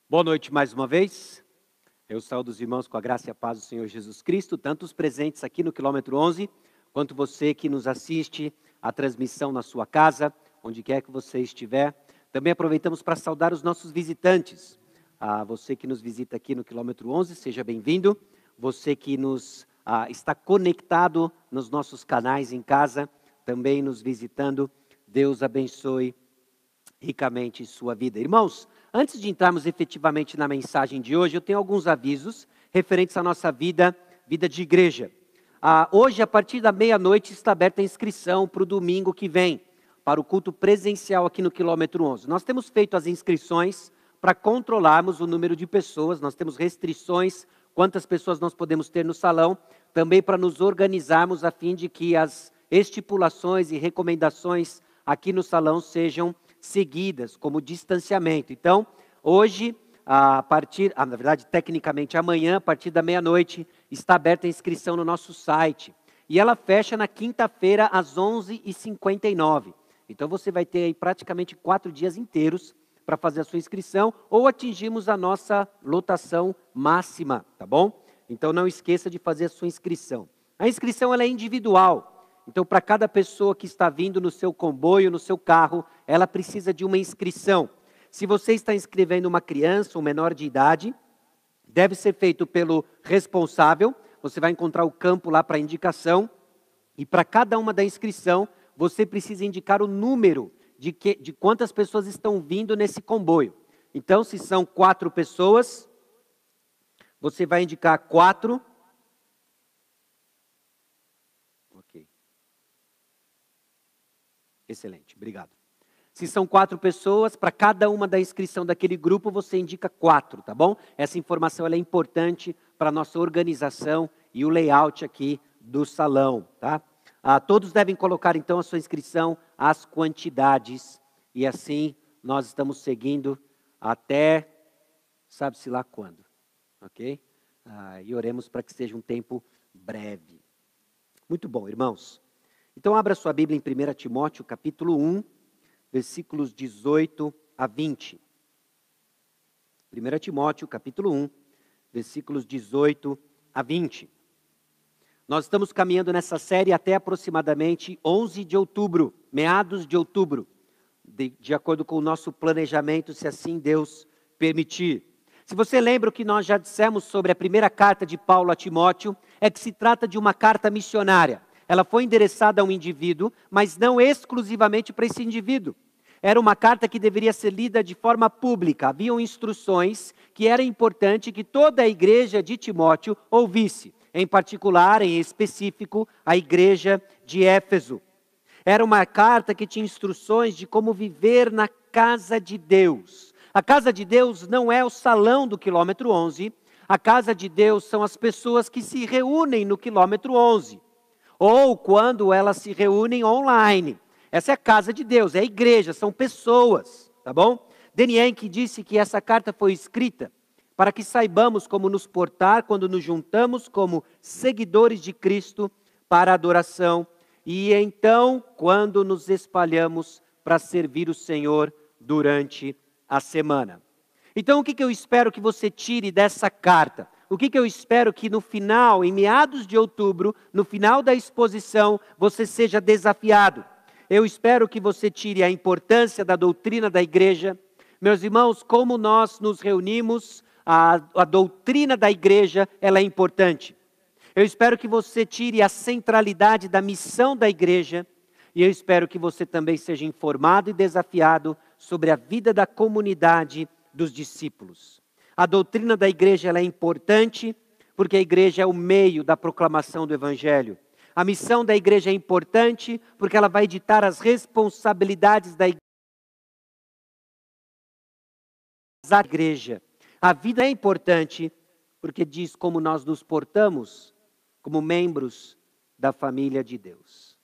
Boa noite mais uma vez. Eu saúdo os irmãos com a graça e a paz do Senhor Jesus Cristo, tanto os presentes aqui no quilômetro 11, quanto você que nos assiste a transmissão na sua casa, onde quer que você estiver. Também aproveitamos para saudar os nossos visitantes. Você que nos visita aqui no quilômetro 11, seja bem-vindo. Você que está conectado nos nossos canais em casa, também nos visitando, Deus abençoe ricamente sua vida. Irmãos, antes de entrarmos efetivamente na mensagem de hoje, eu tenho alguns avisos referentes à nossa vida de igreja. Hoje, a partir da meia-noite, está aberta a inscrição para o domingo que vem, para o culto presencial aqui no quilômetro 11. Nós temos feito as inscrições para controlarmos o número de pessoas, nós temos restrições, quantas pessoas nós podemos ter no salão, também para nos organizarmos a fim de que as estipulações e recomendações aqui no salão sejam seguidas, como distanciamento. Então, hoje, na verdade, tecnicamente amanhã, a partir da meia-noite, está aberta a inscrição no nosso site. E ela fecha na quinta-feira, às 11h59. Então, você vai ter aí praticamente 4 dias inteiros para fazer a sua inscrição, ou atingimos a nossa lotação máxima, tá bom? Então, não esqueça de fazer a sua inscrição. A inscrição ela é individual. Então, para cada pessoa que está vindo no seu comboio, no seu carro, ela precisa de uma inscrição. Se você está inscrevendo uma criança, um menor de idade, deve ser feito pelo responsável. Você vai encontrar o campo lá para indicação. E para cada uma da inscrição, você precisa indicar o número de quantas pessoas estão vindo nesse comboio. Então, se são 4 pessoas, você vai indicar 4. Excelente, obrigado. Se são 4 pessoas, para cada uma da inscrição daquele grupo, você indica 4, tá bom? Essa informação ela é importante para a nossa organização e o layout aqui do salão, tá? Todos devem colocar, então, a sua inscrição, as quantidades, e assim nós estamos seguindo até, sabe-se lá quando, ok? E oremos para que seja um tempo breve. Muito bom, irmãos. Então, abra sua Bíblia em 1 Timóteo, capítulo 1, versículos 18 a 20. 1 Timóteo, capítulo 1, versículos 18 a 20. Nós estamos caminhando nessa série até aproximadamente 11 de outubro, meados de outubro, de acordo com o nosso planejamento, se assim Deus permitir. Se você lembra o que nós já dissemos sobre a primeira carta de Paulo a Timóteo, é que se trata de uma carta missionária. Ela foi endereçada a um indivíduo, mas não exclusivamente para esse indivíduo. Era uma carta que deveria ser lida de forma pública. Haviam instruções que era importante que toda a igreja de Timóteo ouvisse. Em particular, em específico, a igreja de Éfeso. Era uma carta que tinha instruções de como viver na casa de Deus. A casa de Deus não é o salão do quilômetro 11. A casa de Deus são as pessoas que se reúnem no quilômetro 11. Ou quando elas se reúnem online. Essa é a casa de Deus, é a igreja, são pessoas, tá bom? Denienke disse que essa carta foi escrita para que saibamos como nos portar quando nos juntamos como seguidores de Cristo para a adoração e então quando nos espalhamos para servir o Senhor durante a semana. Então o que eu espero que você tire dessa carta? O que eu espero que no final, em meados de outubro, no final da exposição, você seja desafiado. Eu espero que você tire a importância da doutrina da igreja. Meus irmãos, como nós nos reunimos, a doutrina da igreja, ela é importante. Eu espero que você tire a centralidade da missão da igreja. E eu espero que você também seja informado e desafiado sobre a vida da comunidade dos discípulos. A doutrina da igreja ela é importante, porque a igreja é o meio da proclamação do evangelho. A missão da igreja é importante, porque ela vai ditar as responsabilidades da igreja. A vida é importante, porque diz como nós nos portamos como membros da família de Deus.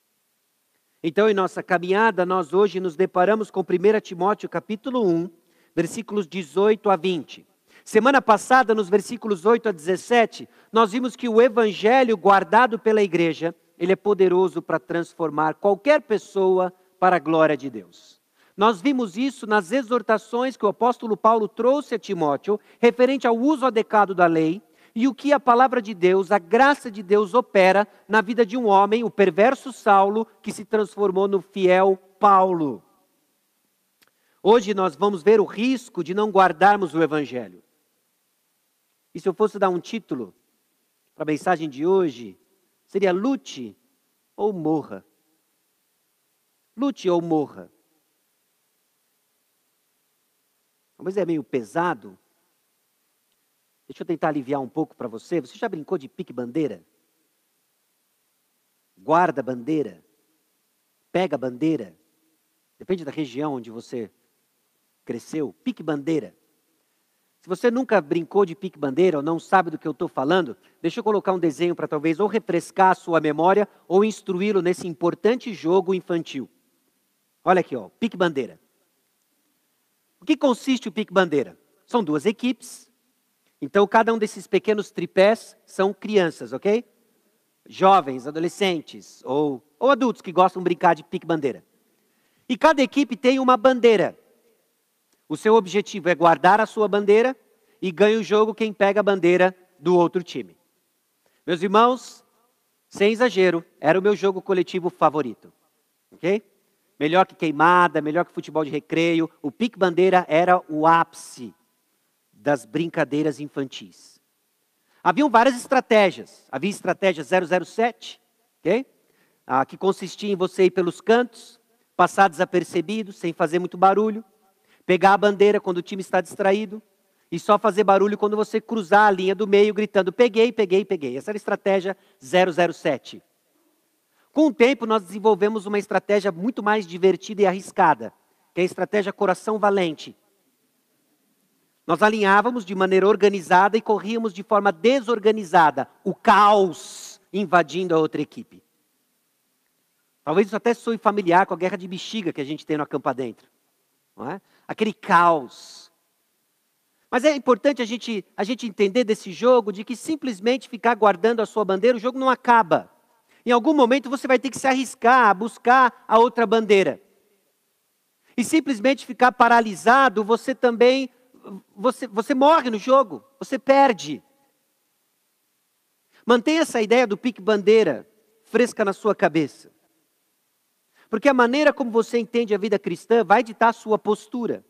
Então, em nossa caminhada, nós hoje nos deparamos com 1 Timóteo, capítulo 1, versículos 18 a 20. Semana passada, nos versículos 8 a 17, nós vimos que o evangelho guardado pela igreja, ele é poderoso para transformar qualquer pessoa para a glória de Deus. Nós vimos isso nas exortações que o apóstolo Paulo trouxe a Timóteo, referente ao uso adequado da lei, e o que a palavra de Deus, a graça de Deus opera na vida de um homem, o perverso Saulo, que se transformou no fiel Paulo. Hoje nós vamos ver o risco de não guardarmos o evangelho. E se eu fosse dar um título para a mensagem de hoje, seria lute ou morra. Lute ou morra. Talvez é meio pesado. Deixa eu tentar aliviar um pouco para você. Você já brincou de pique-bandeira? Guarda-bandeira? Pega-bandeira? Depende da região onde você cresceu. Pique-bandeira. Se você nunca brincou de pique-bandeira ou não sabe do que eu estou falando, deixa eu colocar um desenho para talvez ou refrescar a sua memória ou instruí-lo nesse importante jogo infantil. Olha aqui, ó, pique-bandeira. O que consiste o pique-bandeira? São duas equipes. Então, cada um desses pequenos tripés são crianças, ok? Jovens, adolescentes ou adultos que gostam de brincar de pique-bandeira. E cada equipe tem uma bandeira. O seu objetivo é guardar a sua bandeira e ganha o jogo quem pega a bandeira do outro time. Meus irmãos, sem exagero, era o meu jogo coletivo favorito. Ok? Melhor que queimada, melhor que futebol de recreio. O pique-bandeira era o ápice das brincadeiras infantis. Haviam várias estratégias. Havia a estratégia 007, ok? Que consistia em você ir pelos cantos, passar desapercebido, sem fazer muito barulho. Pegar a bandeira quando o time está distraído e só fazer barulho quando você cruzar a linha do meio gritando peguei, peguei, peguei. Essa era a estratégia 007. Com o tempo nós desenvolvemos uma estratégia muito mais divertida e arriscada, que é a estratégia coração valente. Nós alinhávamos de maneira organizada e corríamos de forma desorganizada, o caos invadindo a outra equipe. Talvez isso até soe familiar com a guerra de bexiga que a gente tem no Acampa Dentro. Não é? Aquele caos. Mas é importante a gente entender desse jogo, de que simplesmente ficar guardando a sua bandeira, o jogo não acaba. Em algum momento você vai ter que se arriscar a buscar a outra bandeira. E simplesmente ficar paralisado, você também, você morre no jogo, você perde. Mantenha essa ideia do pique-bandeira fresca na sua cabeça. Porque a maneira como você entende a vida cristã vai ditar a sua postura.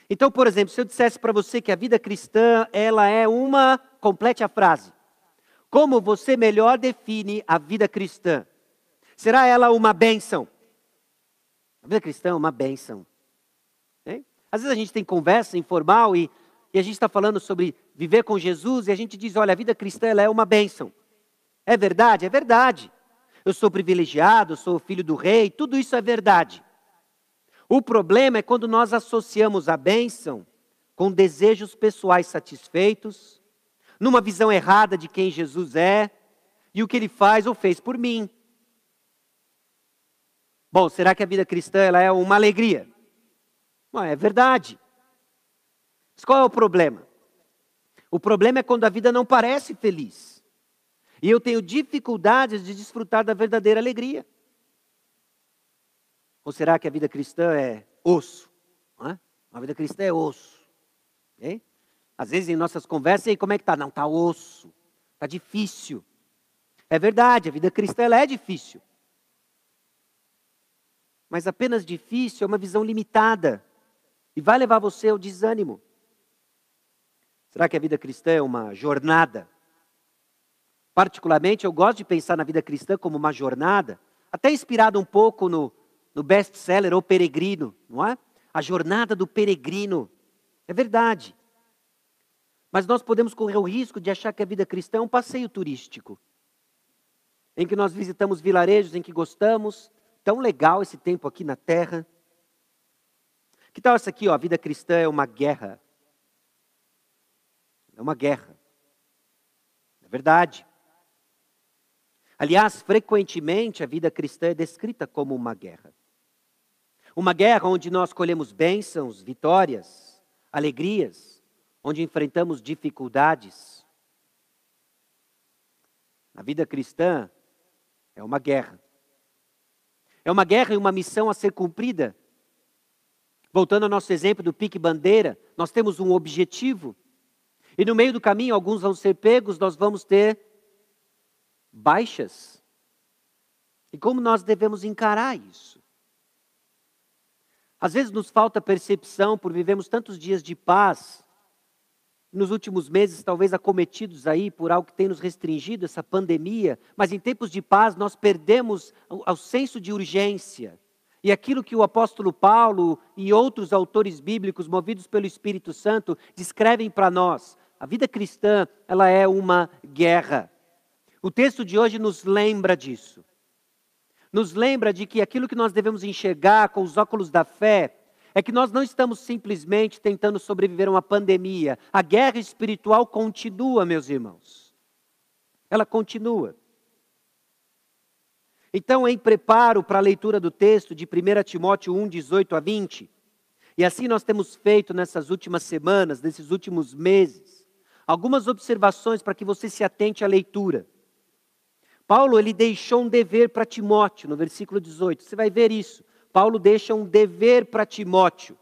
Então, por exemplo, se eu dissesse para você que a vida cristã, ela é uma... Complete a frase. Como você melhor define a vida cristã? Será ela uma bênção? A vida cristã é uma bênção. Hein? Às vezes a gente tem conversa informal e a gente está falando sobre viver com Jesus e a gente diz, olha, a vida cristã ela é uma bênção. É verdade? É verdade. Eu sou privilegiado, sou filho do rei, tudo isso é verdade. O problema é quando nós associamos a bênção com desejos pessoais satisfeitos, numa visão errada de quem Jesus é e o que ele faz ou fez por mim. Bom, será que a vida cristã ela é uma alegria? Bom, é verdade. Mas qual é o problema? O problema é quando a vida não parece feliz. E eu tenho dificuldades de desfrutar da verdadeira alegria. Ou será que a vida cristã é osso? Não é? A vida cristã é osso. Okay? Às vezes em nossas conversas, e aí, como é que está? Não, está osso. Está difícil. É verdade, a vida cristã ela é difícil. Mas apenas difícil é uma visão limitada. E vai levar você ao desânimo. Será que a vida cristã é uma jornada? Particularmente, eu gosto de pensar na vida cristã como uma jornada, até inspirado um pouco no best-seller O Peregrino, não é? A jornada do peregrino. É verdade. Mas nós podemos correr o risco de achar que a vida cristã é um passeio turístico, em que nós visitamos vilarejos em que gostamos. Tão legal esse tempo aqui na terra. Que tal essa aqui, ó? A vida cristã é uma guerra. É uma guerra. É verdade. Aliás, frequentemente a vida cristã é descrita como uma guerra. Uma guerra onde nós colhemos bênçãos, vitórias, alegrias, onde enfrentamos dificuldades. A vida cristã é uma guerra. É uma guerra e uma missão a ser cumprida Voltando ao nosso exemplo do pique bandeira, nós temos um objetivo. E no meio do caminho, alguns vão ser pegos, nós vamos ter baixas. E como nós devemos encarar isso? Às vezes nos falta percepção por vivemos tantos dias de paz, nos últimos meses talvez acometidos aí por algo que tem nos restringido, essa pandemia, mas em tempos de paz nós perdemos o senso de urgência. E aquilo que o apóstolo Paulo e outros autores bíblicos, movidos pelo Espírito Santo, descrevem para nós. A vida cristã, ela é uma guerra. O texto de hoje nos lembra disso. Nos lembra de que aquilo que nós devemos enxergar com os óculos da fé é que nós não estamos simplesmente tentando sobreviver a uma pandemia. A guerra espiritual continua, meus irmãos. Ela continua. Então, em preparo para a leitura do texto de 1 Timóteo 1, 18 a 20, e assim nós temos feito nessas últimas semanas, nesses últimos meses, algumas observações para que você se atente à leitura. Paulo, ele deixou um dever para Timóteo, no versículo 18. Você vai ver isso. Paulo deixa um dever para Timóteo.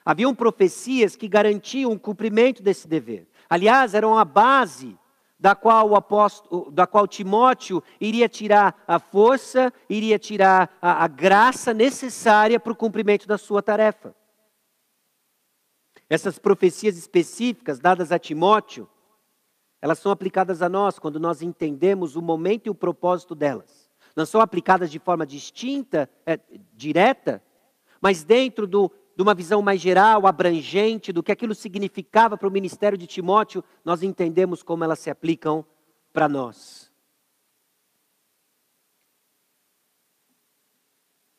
Haviam profecias que garantiam o cumprimento desse dever. Aliás, eram a base da qual Timóteo iria tirar a força, iria tirar a graça necessária para o cumprimento da sua tarefa. Essas profecias específicas dadas a Timóteo, elas são aplicadas a nós quando nós entendemos o momento e o propósito delas. Não são aplicadas de forma distinta, direta, mas dentro de uma visão mais geral, abrangente, do que aquilo significava para o ministério de Timóteo, nós entendemos como elas se aplicam para nós.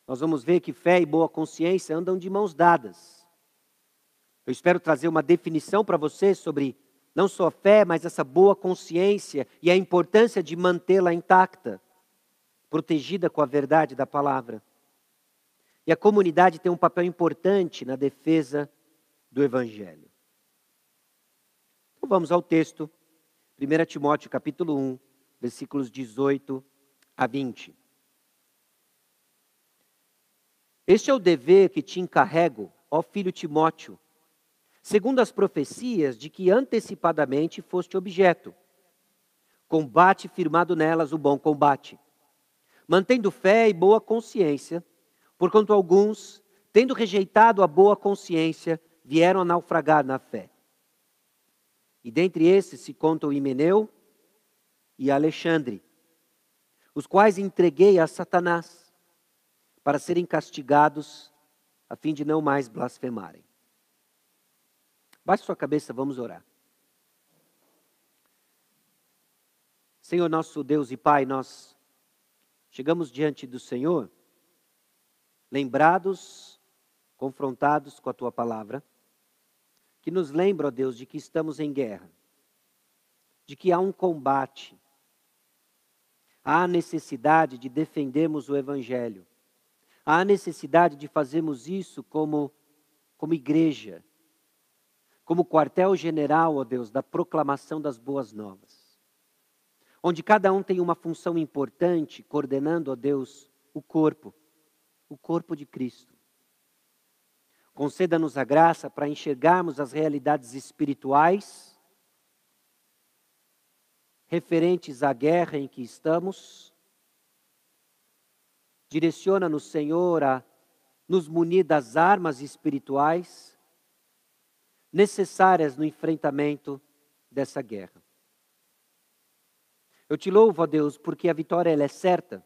Nós vamos ver que fé e boa consciência andam de mãos dadas. Eu espero trazer uma definição para você sobre não só a fé, mas essa boa consciência e a importância de mantê-la intacta, protegida com a verdade da palavra. E a comunidade tem um papel importante na defesa do Evangelho. Então vamos ao texto, 1 Timóteo capítulo 1, versículos 18 a 20. Este é o dever que te encarrego, ó filho Timóteo, segundo as profecias de que antecipadamente foste objeto. Combate firmado nelas o bom combate, mantendo fé e boa consciência, porquanto alguns, tendo rejeitado a boa consciência, vieram a naufragar na fé. E dentre esses se contam Himeneu e Alexandre, os quais entreguei a Satanás, para serem castigados, a fim de não mais blasfemarem. Baixe sua cabeça, vamos orar. Senhor nosso Deus e Pai, nós chegamos diante do Senhor, lembrados, confrontados com a Tua palavra, que nos lembra, ó Deus, de que estamos em guerra, de que há um combate, há necessidade de defendermos o Evangelho, há necessidade de fazermos isso como igreja, como quartel-general, ó Deus, da proclamação das boas novas, onde cada um tem uma função importante, coordenando, ó Deus, o corpo de Cristo. Conceda-nos a graça para enxergarmos as realidades espirituais referentes à guerra em que estamos. Direciona-nos, Senhor, a nos munir das armas espirituais necessárias no enfrentamento dessa guerra. Eu te louvo, ó Deus, porque a vitória ela é certa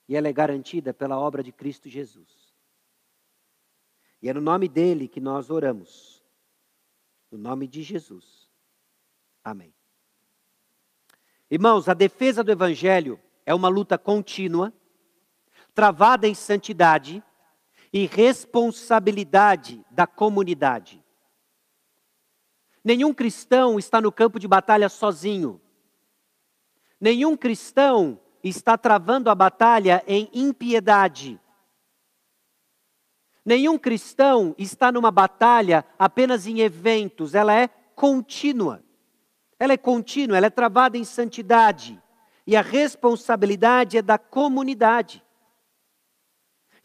e ela é garantida pela obra de Cristo Jesus. E é no nome dele que nós oramos. No nome de Jesus. Amém. Irmãos, a defesa do Evangelho é uma luta contínua, travada em santidade e responsabilidade da comunidade. Nenhum cristão está no campo de batalha sozinho. Nenhum cristão está travando a batalha em impiedade. Nenhum cristão está numa batalha apenas em eventos, ela é contínua. Ela é contínua, ela é travada em santidade. E a responsabilidade é da comunidade.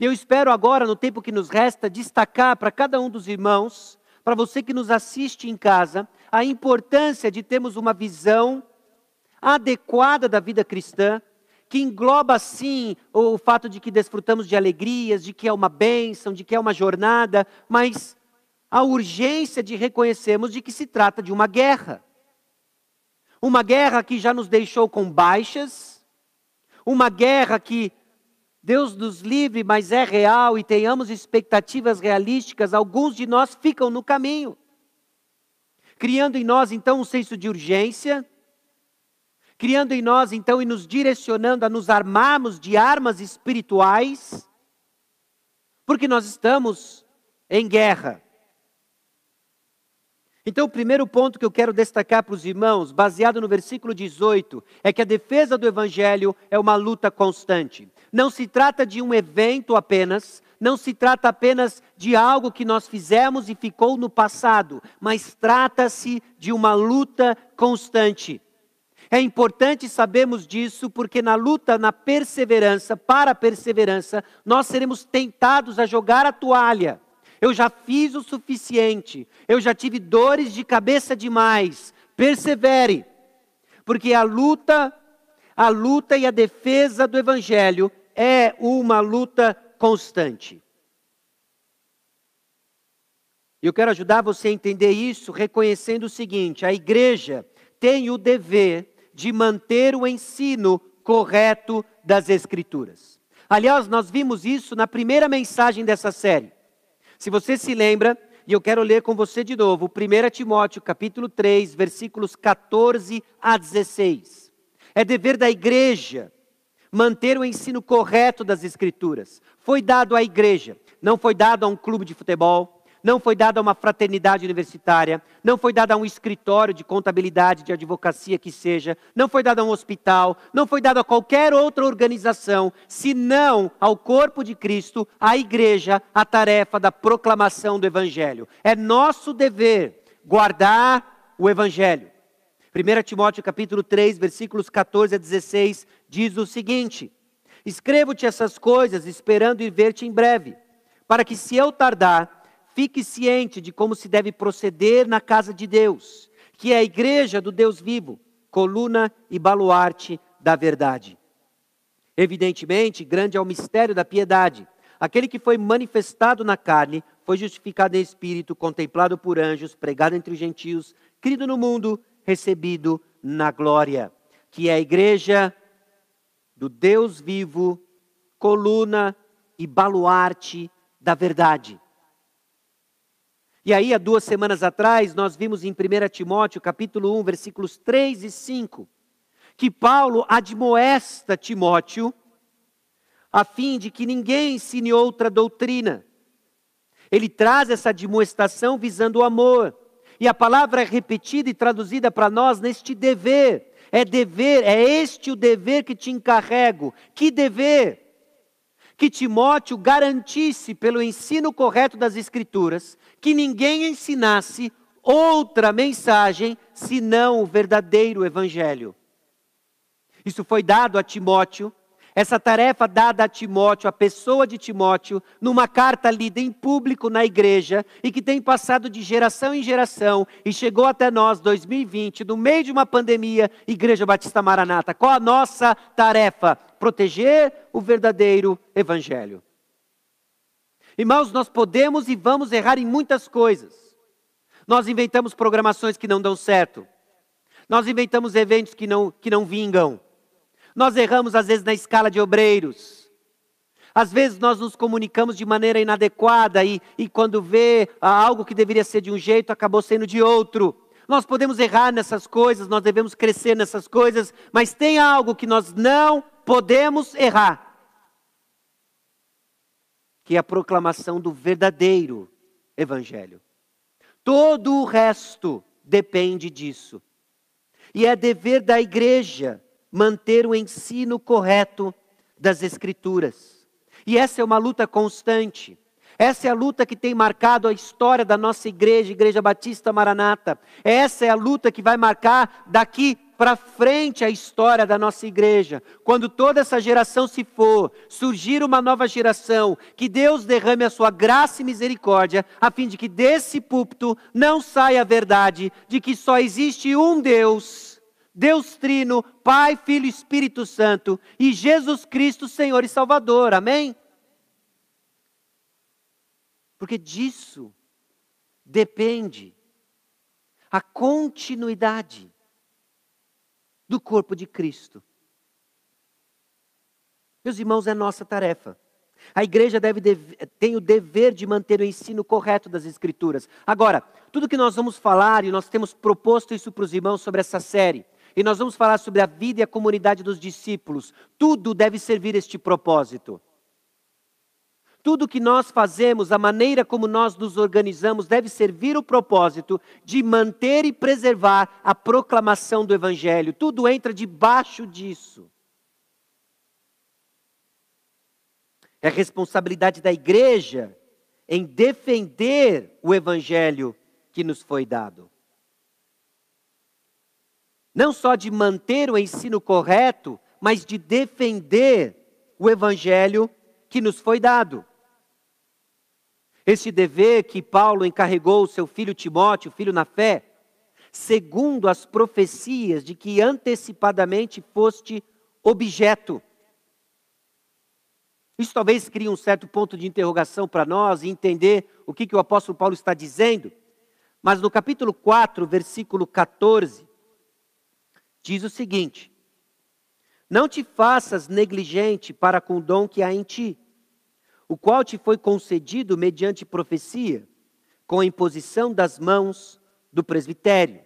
E eu espero agora, no tempo que nos resta, destacar para cada um dos irmãos, para você que nos assiste em casa, a importância de termos uma visão adequada da vida cristã, que engloba sim o fato de que desfrutamos de alegrias, de que é uma bênção, de que é uma jornada, mas a urgência de reconhecermos de que se trata de uma guerra. Uma guerra que já nos deixou com baixas, uma guerra que Deus nos livre, mas é real e tenhamos expectativas realísticas, alguns de nós ficam no caminho, criando em nós então um senso de urgência, criando em nós então e nos direcionando a nos armarmos de armas espirituais, porque nós estamos em guerra. Então, o primeiro ponto que eu quero destacar para os irmãos, baseado no versículo 18, é que a defesa do Evangelho é uma luta constante. Não se trata de um evento apenas, não se trata apenas de algo que nós fizemos e ficou no passado, mas trata-se de uma luta constante. É importante sabermos disso, porque na luta, na perseverança, para a perseverança, nós seremos tentados a jogar a toalha. Eu já fiz o suficiente, eu já tive dores de cabeça demais. Persevere, porque a luta e a defesa do Evangelho é uma luta constante. Eu quero ajudar você a entender isso, reconhecendo o seguinte: a igreja tem o dever de manter o ensino correto das Escrituras. Aliás, nós vimos isso na primeira mensagem dessa série. Se você se lembra, e eu quero ler com você de novo, 1 Timóteo capítulo 3, versículos 14 a 16. É dever da igreja manter o ensino correto das Escrituras. Foi dado à igreja, não foi dado a um clube de futebol, não foi dado a uma fraternidade universitária, não foi dado a um escritório de contabilidade, de advocacia que seja, não foi dado a um hospital, não foi dado a qualquer outra organização, senão ao corpo de Cristo, à igreja, a tarefa da proclamação do Evangelho. É nosso dever guardar o Evangelho. 1 Timóteo capítulo 3, versículos 14 a 16, diz o seguinte: escrevo-te essas coisas esperando ir ver-te em breve, para que se eu tardar, fique ciente de como se deve proceder na casa de Deus, que é a igreja do Deus vivo, coluna e baluarte da verdade. Evidentemente, grande é o mistério da piedade. Aquele que foi manifestado na carne, foi justificado em espírito, contemplado por anjos, pregado entre os gentios, crido no mundo, recebido na glória. Que é a igreja do Deus vivo, coluna e baluarte da verdade. E aí, há 2 semanas atrás, nós vimos em 1 Timóteo, capítulo 1, versículos 3 e 5, que Paulo admoesta Timóteo, a fim de que ninguém ensine outra doutrina. Ele traz essa admoestação visando o amor. E a palavra é repetida e traduzida para nós neste dever. É este o dever que te encarrego. Que dever? Que Timóteo garantisse pelo ensino correto das Escrituras, que ninguém ensinasse outra mensagem senão o verdadeiro Evangelho. Isso foi dado a Timóteo, essa tarefa dada a Timóteo, a pessoa de Timóteo, numa carta lida em público na igreja e que tem passado de geração em geração e chegou até nós, 2020, no meio de uma pandemia, Igreja Batista Maranata. Qual a nossa tarefa? Proteger o verdadeiro Evangelho. Irmãos, nós podemos e vamos errar em muitas coisas. Nós inventamos programações que não dão certo. Nós inventamos eventos que não vingam. Nós erramos às vezes na escala de obreiros. Às vezes nós nos comunicamos de maneira inadequada e quando vê algo que deveria ser de um jeito, acabou sendo de outro. Nós podemos errar nessas coisas, nós devemos crescer nessas coisas, mas tem algo que nós não podemos errar, que é a proclamação do verdadeiro Evangelho. Todo o resto depende disso. E é dever da igreja manter o ensino correto das Escrituras. E essa é uma luta constante. Essa é a luta que tem marcado a história da nossa igreja, Igreja Batista Maranata. Essa é a luta que vai marcar daqui para frente a história da nossa igreja. Quando toda essa geração se for, surgir uma nova geração, que Deus derrame a sua graça e misericórdia, a fim de que desse púlpito não saia a verdade de que só existe um Deus, Deus Trino, Pai, Filho e Espírito Santo, e Jesus Cristo, Senhor e Salvador. Amém? Porque disso depende a continuidade do corpo de Cristo. Meus irmãos, é nossa tarefa. A igreja tem o dever de manter o ensino correto das Escrituras. Agora, tudo que nós vamos falar, e nós temos proposto isso para os irmãos sobre essa série, e nós vamos falar sobre a vida e a comunidade dos discípulos, tudo deve servir este propósito. Tudo que nós fazemos, a maneira como nós nos organizamos, deve servir o propósito de manter e preservar a proclamação do Evangelho. Tudo entra debaixo disso. É a responsabilidade da igreja em defender o Evangelho que nos foi dado. Não só de manter o ensino correto, mas de defender o Evangelho que nos foi dado. Este dever que Paulo encarregou o seu filho Timóteo, filho na fé, segundo as profecias de que antecipadamente foste objeto. Isso talvez crie um certo ponto de interrogação para nós e entender o que o apóstolo Paulo está dizendo. Mas no capítulo 4, versículo 14, diz o seguinte: não te faças negligente para com o dom que há em ti, o qual te foi concedido mediante profecia, com a imposição das mãos do presbitério.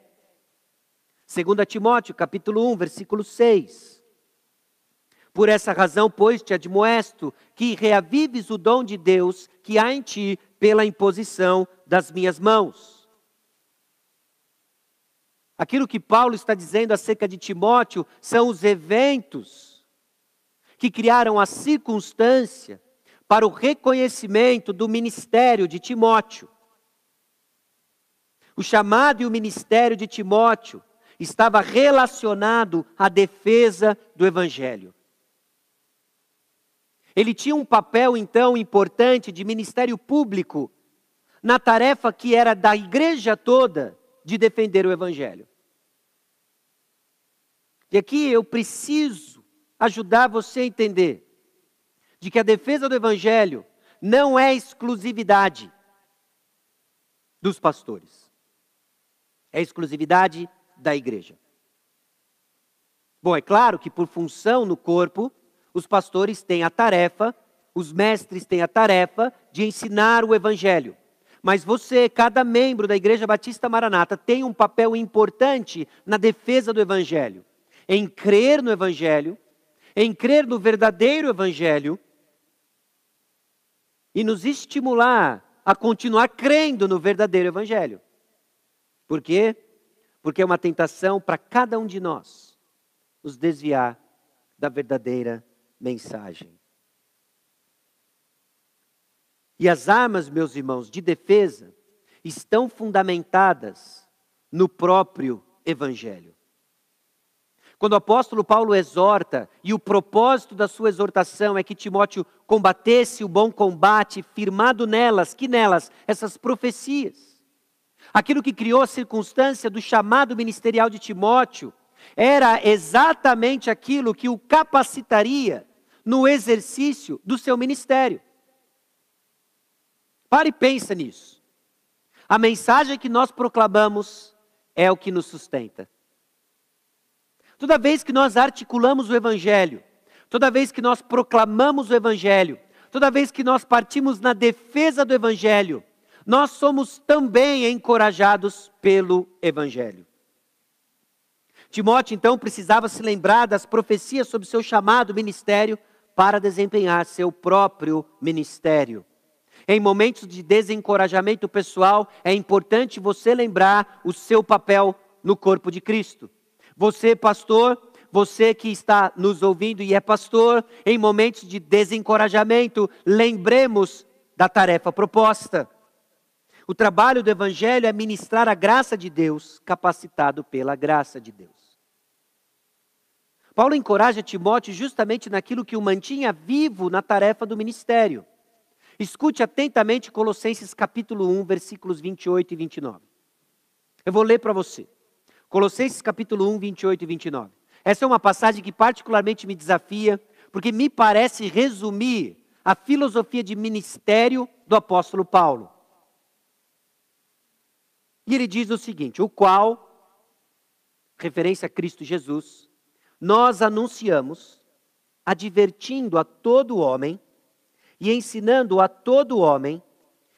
2 Timóteo, capítulo 1, versículo 6. Por essa razão, pois, te admoesto que reavives o dom de Deus que há em ti pela imposição das minhas mãos. Aquilo que Paulo está dizendo acerca de Timóteo são os eventos que criaram a circunstância para o reconhecimento do ministério de Timóteo. O chamado e o ministério de Timóteo estava relacionado à defesa do Evangelho. Ele tinha um papel, então, importante de ministério público na tarefa que era da igreja toda de defender o Evangelho. E aqui eu preciso ajudar você a entender de que a defesa do Evangelho não é exclusividade dos pastores. É exclusividade da igreja. Bom, é claro que por função no corpo, os pastores têm a tarefa, os mestres têm a tarefa de ensinar o Evangelho. Mas você, cada membro da Igreja Batista Maranata, tem um papel importante na defesa do Evangelho. Em crer no Evangelho, em crer no verdadeiro Evangelho, e nos estimular a continuar crendo no verdadeiro Evangelho. Por quê? Porque é uma tentação para cada um de nós nos desviar da verdadeira mensagem. E as armas, meus irmãos, de defesa estão fundamentadas no próprio Evangelho. Quando o apóstolo Paulo exorta, e o propósito da sua exortação é que Timóteo combatesse o bom combate, firmado nelas, que nelas? Essas profecias. Aquilo que criou a circunstância do chamado ministerial de Timóteo, era exatamente aquilo que o capacitaria no exercício do seu ministério. Pare e pensa nisso. A mensagem que nós proclamamos é o que nos sustenta. Toda vez que nós articulamos o Evangelho, toda vez que nós proclamamos o Evangelho, toda vez que nós partimos na defesa do Evangelho, nós somos também encorajados pelo Evangelho. Timóteo, então, precisava se lembrar das profecias sobre seu chamado ministério para desempenhar seu próprio ministério. Em momentos de desencorajamento pessoal, é importante você lembrar o seu papel no corpo de Cristo. Você, pastor, você que está nos ouvindo e é pastor, em momentos de desencorajamento, lembremos da tarefa proposta. O trabalho do Evangelho é ministrar a graça de Deus, capacitado pela graça de Deus. Paulo encoraja Timóteo justamente naquilo que o mantinha vivo na tarefa do ministério. Escute atentamente Colossenses capítulo 1, versículos 28 e 29. Eu vou ler para você. Colossenses capítulo 1, 28 e 29. Essa é uma passagem que particularmente me desafia, porque me parece resumir a filosofia de ministério do apóstolo Paulo. E ele diz o seguinte: o qual, referência a Cristo Jesus, nós anunciamos, advertindo a todo homem e ensinando a todo homem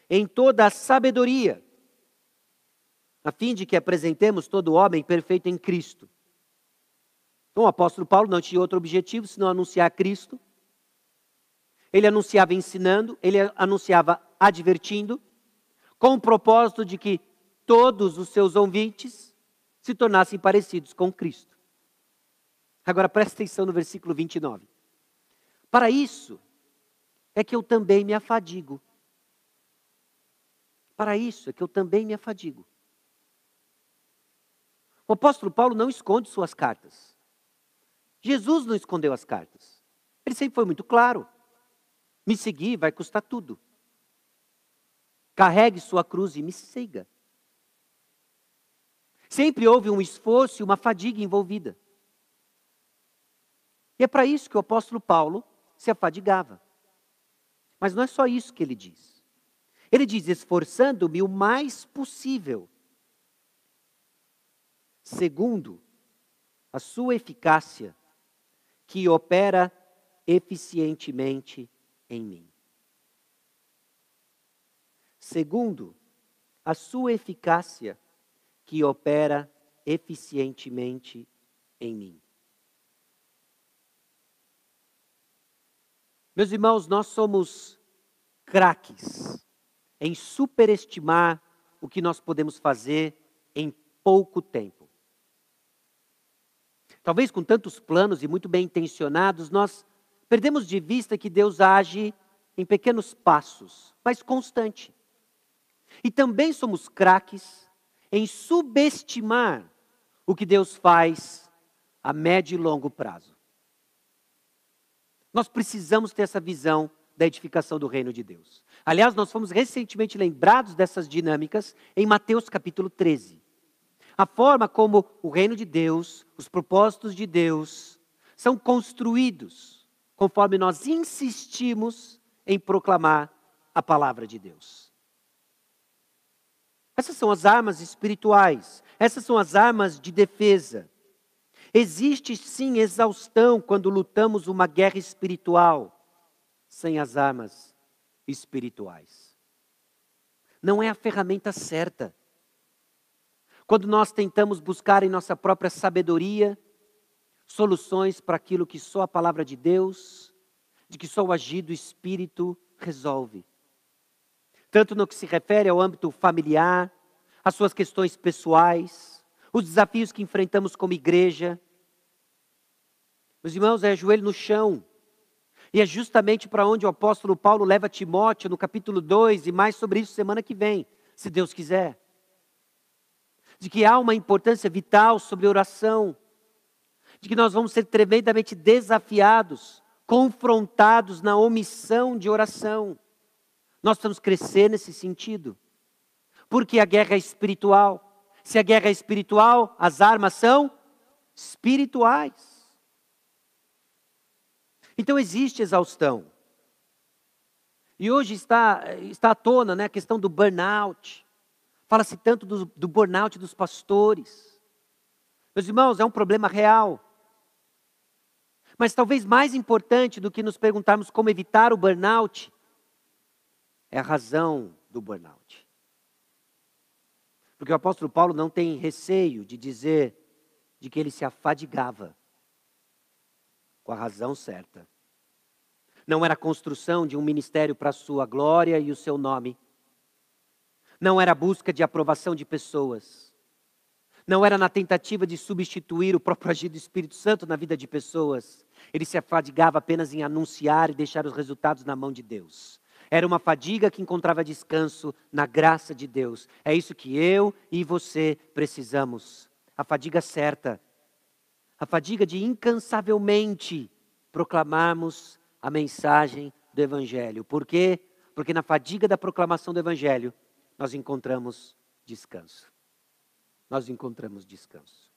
em toda a sabedoria, a fim de que apresentemos todo homem perfeito em Cristo. Então o apóstolo Paulo não tinha outro objetivo senão anunciar Cristo. Ele anunciava ensinando, ele anunciava advertindo, com o propósito de que todos os seus ouvintes se tornassem parecidos com Cristo. Agora presta atenção no versículo 29. Para isso é que eu também me afadigo. Para isso é que eu também me afadigo. O apóstolo Paulo não esconde suas cartas. Jesus não escondeu as cartas. Ele sempre foi muito claro. Me seguir vai custar tudo. Carregue sua cruz e me siga. Sempre houve um esforço e uma fadiga envolvida. E é para isso que o apóstolo Paulo se afadigava. Mas não é só isso que ele diz. Ele diz: esforçando-me o mais possível, segundo a sua eficácia, que opera eficientemente em mim. Segundo a sua eficácia, que opera eficientemente em mim. Meus irmãos, nós somos craques em superestimar o que nós podemos fazer em pouco tempo. Talvez com tantos planos e muito bem intencionados, nós perdemos de vista que Deus age em pequenos passos, mas constante. E também somos craques em subestimar o que Deus faz a médio e longo prazo. Nós precisamos ter essa visão da edificação do reino de Deus. Aliás, nós fomos recentemente lembrados dessas dinâmicas em Mateus capítulo 13. A forma como o reino de Deus, os propósitos de Deus, são construídos conforme nós insistimos em proclamar a palavra de Deus. Essas são as armas espirituais, essas são as armas de defesa. Existe sim exaustão quando lutamos uma guerra espiritual sem as armas espirituais. Não é a ferramenta certa. Quando nós tentamos buscar em nossa própria sabedoria soluções para aquilo que só a palavra de Deus, de que só o agir do Espírito resolve. Tanto no que se refere ao âmbito familiar, às suas questões pessoais, os desafios que enfrentamos como igreja. Meus irmãos, é joelho no chão. E é justamente para onde o apóstolo Paulo leva Timóteo no capítulo 2, e mais sobre isso semana que vem, se Deus quiser. De que há uma importância vital sobre oração, de que nós vamos ser tremendamente desafiados, confrontados na omissão de oração. Nós precisamos crescer nesse sentido, porque a guerra é espiritual. Se a guerra é espiritual, as armas são espirituais. Então existe exaustão. E hoje está à tona, né, a questão do burnout. Fala-se tanto do burnout dos pastores. Meus irmãos, é um problema real. Mas talvez mais importante do que nos perguntarmos como evitar o burnout, é a razão do burnout. Porque o apóstolo Paulo não tem receio de dizer de que ele se afadigava com a razão certa. Não era a construção de um ministério para a sua glória e o seu nome. Não era a busca de aprovação de pessoas. Não era na tentativa de substituir o próprio agir do Espírito Santo na vida de pessoas. Ele se afadigava apenas em anunciar e deixar os resultados na mão de Deus. Era uma fadiga que encontrava descanso na graça de Deus. É isso que eu e você precisamos. A fadiga certa. A fadiga de incansavelmente proclamarmos a mensagem do Evangelho. Por quê? Porque na fadiga da proclamação do Evangelho, nós encontramos descanso. Nós encontramos descanso.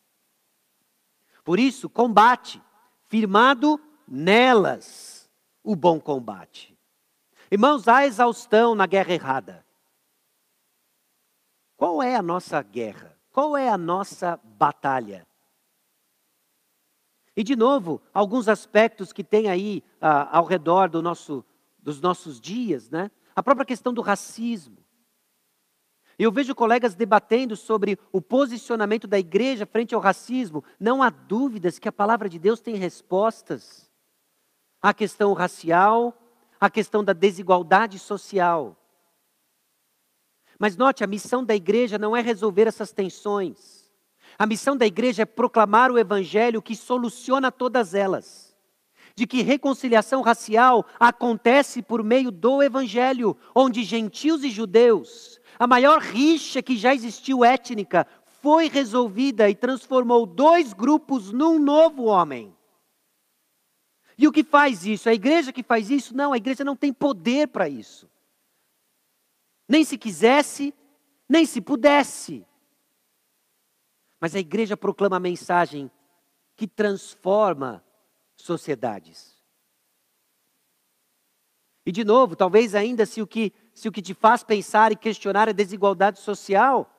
Por isso, combate, firmado nelas, o bom combate. Irmãos, há exaustão na guerra errada. Qual é a nossa guerra? Qual é a nossa batalha? E de novo, alguns aspectos que tem aí ao redor dos nossos dias, né? A própria questão do racismo. Eu vejo colegas debatendo sobre o posicionamento da igreja frente ao racismo. Não há dúvidas que a palavra de Deus tem respostas. A questão racial, a questão da desigualdade social. Mas note, a missão da igreja não é resolver essas tensões. A missão da igreja é proclamar o evangelho que soluciona todas elas. De que reconciliação racial acontece por meio do evangelho, onde gentios e judeus, a maior rixa que já existiu étnica, foi resolvida e transformou dois grupos num novo homem. E o que faz isso? A igreja que faz isso? Não, a igreja não tem poder para isso. Nem se quisesse, nem se pudesse. Mas a igreja proclama a mensagem que transforma sociedades. E de novo, talvez ainda se o que te faz pensar e questionar a desigualdade social,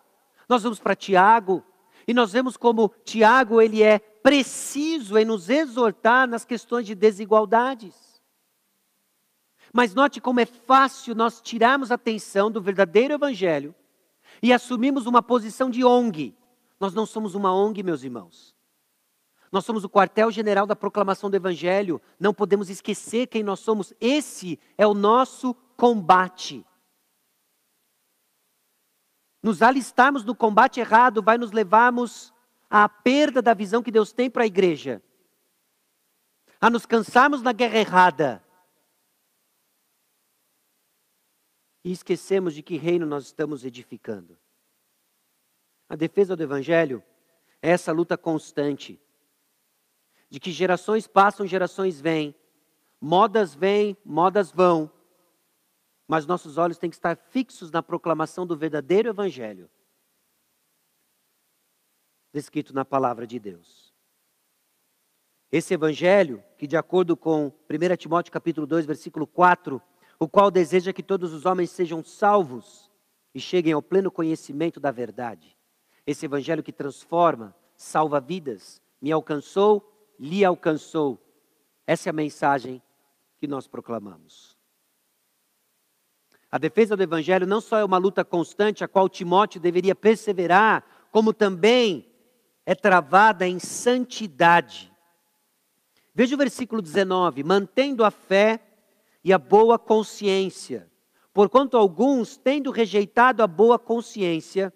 nós vamos para Tiago, e nós vemos como Tiago ele é preciso em nos exortar nas questões de desigualdades. Mas note como é fácil nós tirarmos a atenção do verdadeiro evangelho e assumirmos uma posição de ONG. Nós não somos uma ONG, meus irmãos. Nós somos o quartel-general da proclamação do evangelho. Não podemos esquecer quem nós somos. Esse é o nosso combate. Nos alistarmos no combate errado vai nos levarmos à perda da visão que Deus tem para a igreja. A nos cansarmos na guerra errada. E esquecemos de que reino nós estamos edificando. A defesa do evangelho é essa luta constante. De que gerações passam, gerações vêm. Modas vêm, modas vão. Mas nossos olhos têm que estar fixos na proclamação do verdadeiro evangelho. Descrito na palavra de Deus. Esse evangelho, que de acordo com 1 Timóteo capítulo 2, versículo 4, o qual deseja que todos os homens sejam salvos e cheguem ao pleno conhecimento da verdade. Esse evangelho que transforma, salva vidas, me alcançou, lhe alcançou. Essa é a mensagem que nós proclamamos. A defesa do evangelho não só é uma luta constante, a qual Timóteo deveria perseverar, como também é travada em santidade. Veja o versículo 19. Mantendo a fé e a boa consciência, porquanto alguns, tendo rejeitado a boa consciência,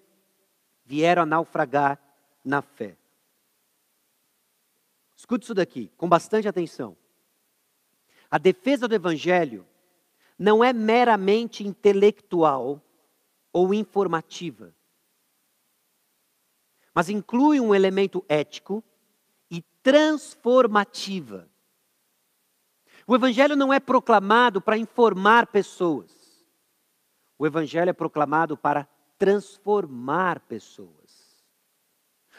vieram a naufragar na fé. Escute isso daqui, com bastante atenção. A defesa do evangelho não é meramente intelectual ou informativa, mas inclui um elemento ético e transformativa. O evangelho não é proclamado para informar pessoas. O evangelho é proclamado para transformar pessoas.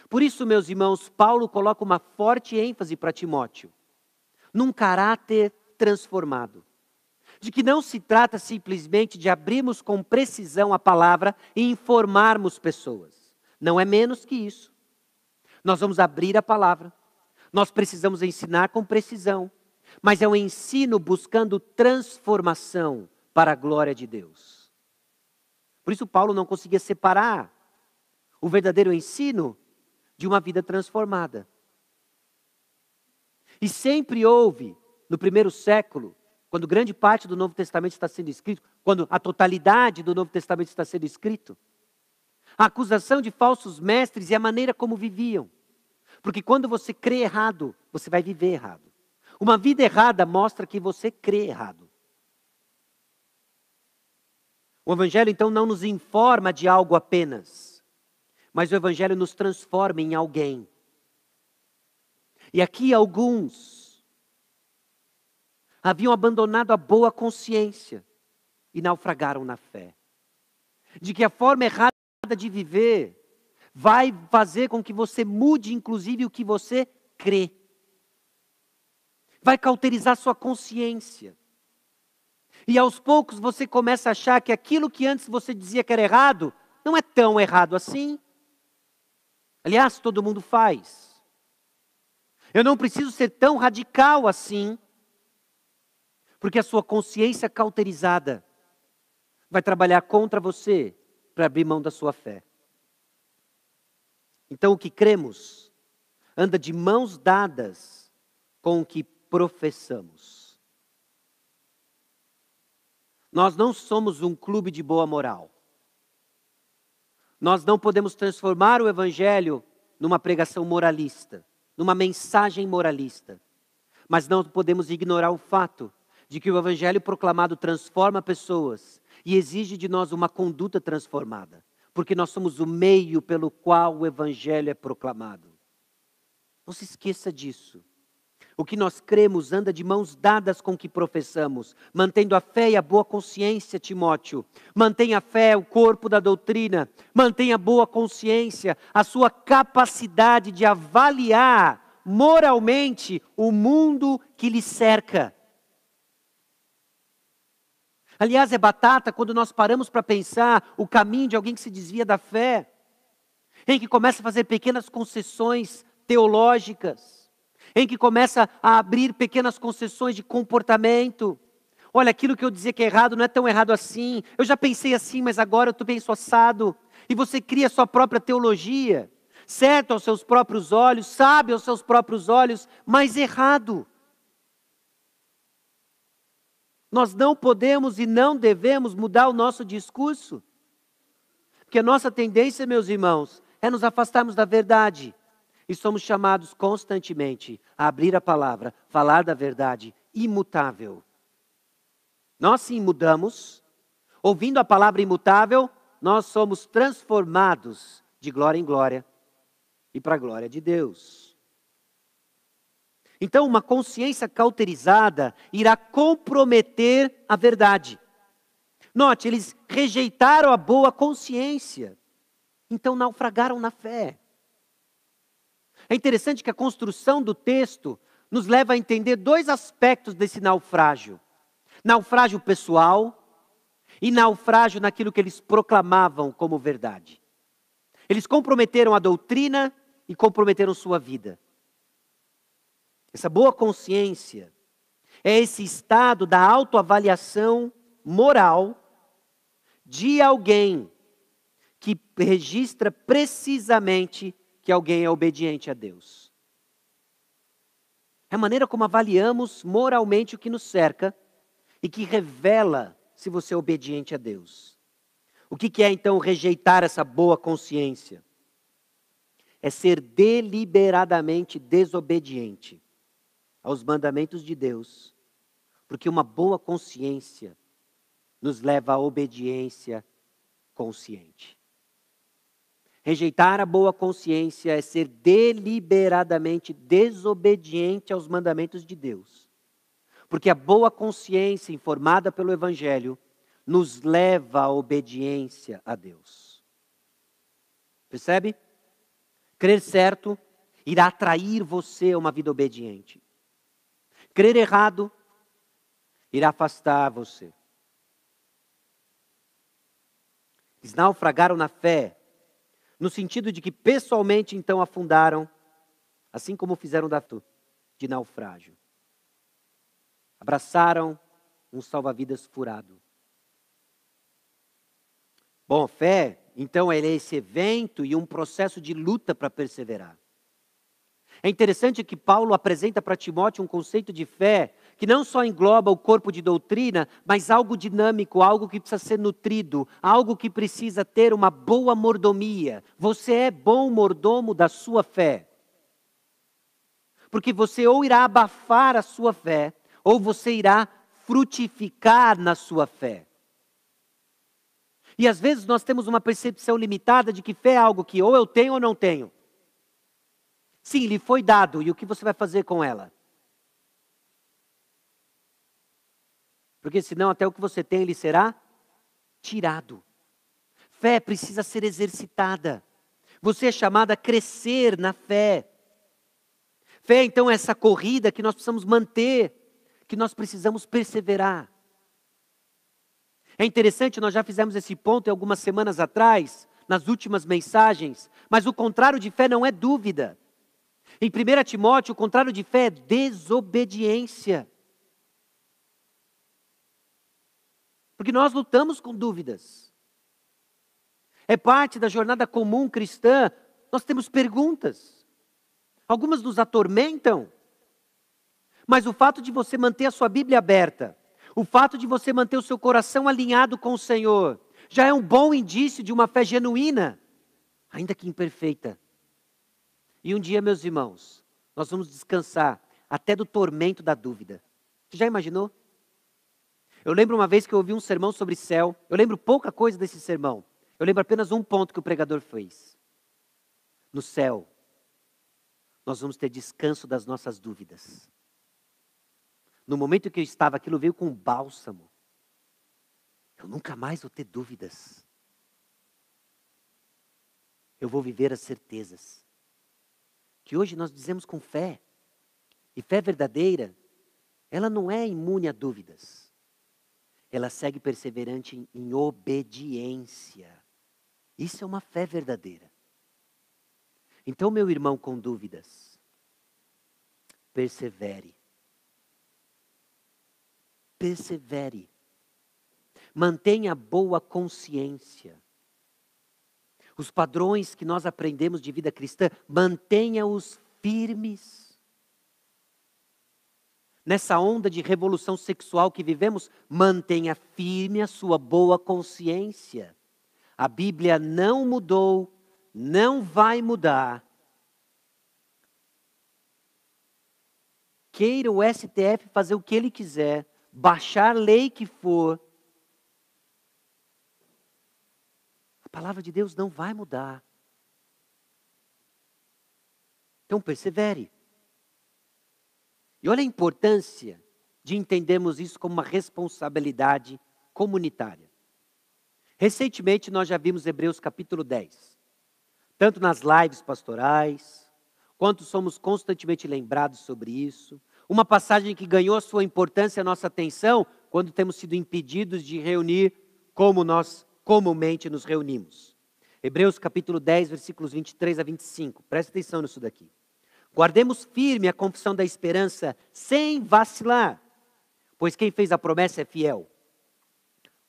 Por isso, meus irmãos, Paulo coloca uma forte ênfase para Timóteo, num caráter transformado. De que não se trata simplesmente de abrirmos com precisão a palavra e informarmos pessoas. Não é menos que isso. Nós vamos abrir a palavra. Nós precisamos ensinar com precisão. Mas é um ensino buscando transformação para a glória de Deus. Por isso Paulo não conseguia separar o verdadeiro ensino de uma vida transformada. E sempre houve, no primeiro século, quando grande parte do Novo Testamento está sendo escrito, quando a totalidade do Novo Testamento está sendo escrito, a acusação de falsos mestres e a maneira como viviam. Porque quando você crê errado, você vai viver errado. Uma vida errada mostra que você crê errado. O Evangelho então não nos informa de algo apenas, mas o Evangelho nos transforma em alguém. E aqui alguns haviam abandonado a boa consciência e naufragaram na fé. De que a forma errada de viver vai fazer com que você mude, inclusive, o que você crê. Vai cauterizar sua consciência. E aos poucos você começa a achar que aquilo que antes você dizia que era errado, não é tão errado assim. Aliás, todo mundo faz. Eu não preciso ser tão radical assim, porque a sua consciência cauterizada vai trabalhar contra você para abrir mão da sua fé. Então o que cremos anda de mãos dadas com o que professamos. Nós não somos um clube de boa moral. Nós não podemos transformar o Evangelho numa pregação moralista, numa mensagem moralista. Mas não podemos ignorar o fato de que o Evangelho proclamado transforma pessoas e exige de nós uma conduta transformada, porque nós somos o meio pelo qual o Evangelho é proclamado. Não se esqueça disso. O que nós cremos anda de mãos dadas com o que professamos, mantendo a fé e a boa consciência, Timóteo. Mantenha a fé, o corpo da doutrina, mantenha a boa consciência, a sua capacidade de avaliar moralmente o mundo que lhe cerca. Aliás, é batata quando nós paramos para pensar o caminho de alguém que se desvia da fé, em que começa a fazer pequenas concessões teológicas, em que começa a abrir pequenas concessões de comportamento. Olha, aquilo que eu dizia que é errado não é tão errado assim. Eu já pensei assim, mas agora eu estou bem assado. E você cria a sua própria teologia, certo aos seus próprios olhos, sábio aos seus próprios olhos, mas errado. Nós não podemos e não devemos mudar o nosso discurso. Porque a nossa tendência, meus irmãos, é nos afastarmos da verdade. E somos chamados constantemente a abrir a palavra, falar da verdade imutável. Nós sim mudamos. Ouvindo a palavra imutável, nós somos transformados de glória em glória e para a glória de Deus. Então, uma consciência cauterizada irá comprometer a verdade. Note, eles rejeitaram a boa consciência, então naufragaram na fé. É interessante que a construção do texto nos leva a entender dois aspectos desse naufrágio. Naufrágio pessoal e naufrágio naquilo que eles proclamavam como verdade. Eles comprometeram a doutrina e comprometeram sua vida. Essa boa consciência é esse estado da autoavaliação moral de alguém que registra precisamente que alguém é obediente a Deus. É a maneira como avaliamos moralmente o que nos cerca e que revela se você é obediente a Deus. O que é então rejeitar essa boa consciência? É ser deliberadamente desobediente aos mandamentos de Deus, porque uma boa consciência nos leva à obediência consciente. Rejeitar a boa consciência é ser deliberadamente desobediente aos mandamentos de Deus. Porque a boa consciência informada pelo Evangelho nos leva à obediência a Deus. Percebe? Crer certo irá atrair você a uma vida obediente. Crer errado irá afastar você. Eles naufragaram na fé, no sentido de que pessoalmente então afundaram, assim como fizeram de naufrágio. Abraçaram um salva-vidas furado. Bom, fé, então, é esse evento e um processo de luta para perseverar. É interessante que Paulo apresenta para Timóteo um conceito de fé que não só engloba o corpo de doutrina, mas algo dinâmico, algo que precisa ser nutrido, algo que precisa ter uma boa mordomia. Você é bom mordomo da sua fé. Porque você ou irá abafar a sua fé, ou você irá frutificar na sua fé. E às vezes nós temos uma percepção limitada de que fé é algo que ou eu tenho ou não tenho. Sim, lhe foi dado. E o que você vai fazer com ela? Porque senão até o que você tem lhe será tirado. Fé precisa ser exercitada. Você é chamado a crescer na fé. Fé, então, é essa corrida que nós precisamos manter, que nós precisamos perseverar. É interessante, nós já fizemos esse ponto algumas semanas atrás, nas últimas mensagens, mas o contrário de fé não é dúvida. Em 1 Timóteo, o contrário de fé é desobediência. Porque nós lutamos com dúvidas. É parte da jornada comum cristã, nós temos perguntas. Algumas nos atormentam. Mas o fato de você manter a sua Bíblia aberta, o fato de você manter o seu coração alinhado com o Senhor, já é um bom indício de uma fé genuína, ainda que imperfeita. E um dia, meus irmãos, nós vamos descansar até do tormento da dúvida. Você já imaginou? Eu lembro uma vez que eu ouvi um sermão sobre céu. Eu lembro pouca coisa desse sermão. Eu lembro apenas um ponto que o pregador fez. No céu, nós vamos ter descanso das nossas dúvidas. No momento que eu estava, aquilo veio com um bálsamo. Eu nunca mais vou ter dúvidas. Eu vou viver as certezas. Que hoje nós dizemos com fé. E fé verdadeira, ela não é imune a dúvidas. Ela segue perseverante em obediência. Isso é uma fé verdadeira. Então, meu irmão com dúvidas, persevere. Persevere. Mantenha boa consciência. Os padrões que nós aprendemos de vida cristã, mantenha-os firmes. Nessa onda de revolução sexual que vivemos, mantenha firme a sua boa consciência. A Bíblia não mudou, não vai mudar. Queira o STF fazer o que ele quiser, baixar lei que for, a palavra de Deus não vai mudar. Então persevere. E olha a importância de entendermos isso como uma responsabilidade comunitária. Recentemente nós já vimos Hebreus capítulo 10. Tanto nas lives pastorais, quanto somos constantemente lembrados sobre isso. Uma passagem que ganhou a sua importância, a nossa atenção, quando temos sido impedidos de reunir como nós comumente nos reunimos. Hebreus capítulo 10, versículos 23 a 25. Presta atenção nisso daqui. Guardemos firme a confissão da esperança sem vacilar, pois quem fez a promessa é fiel.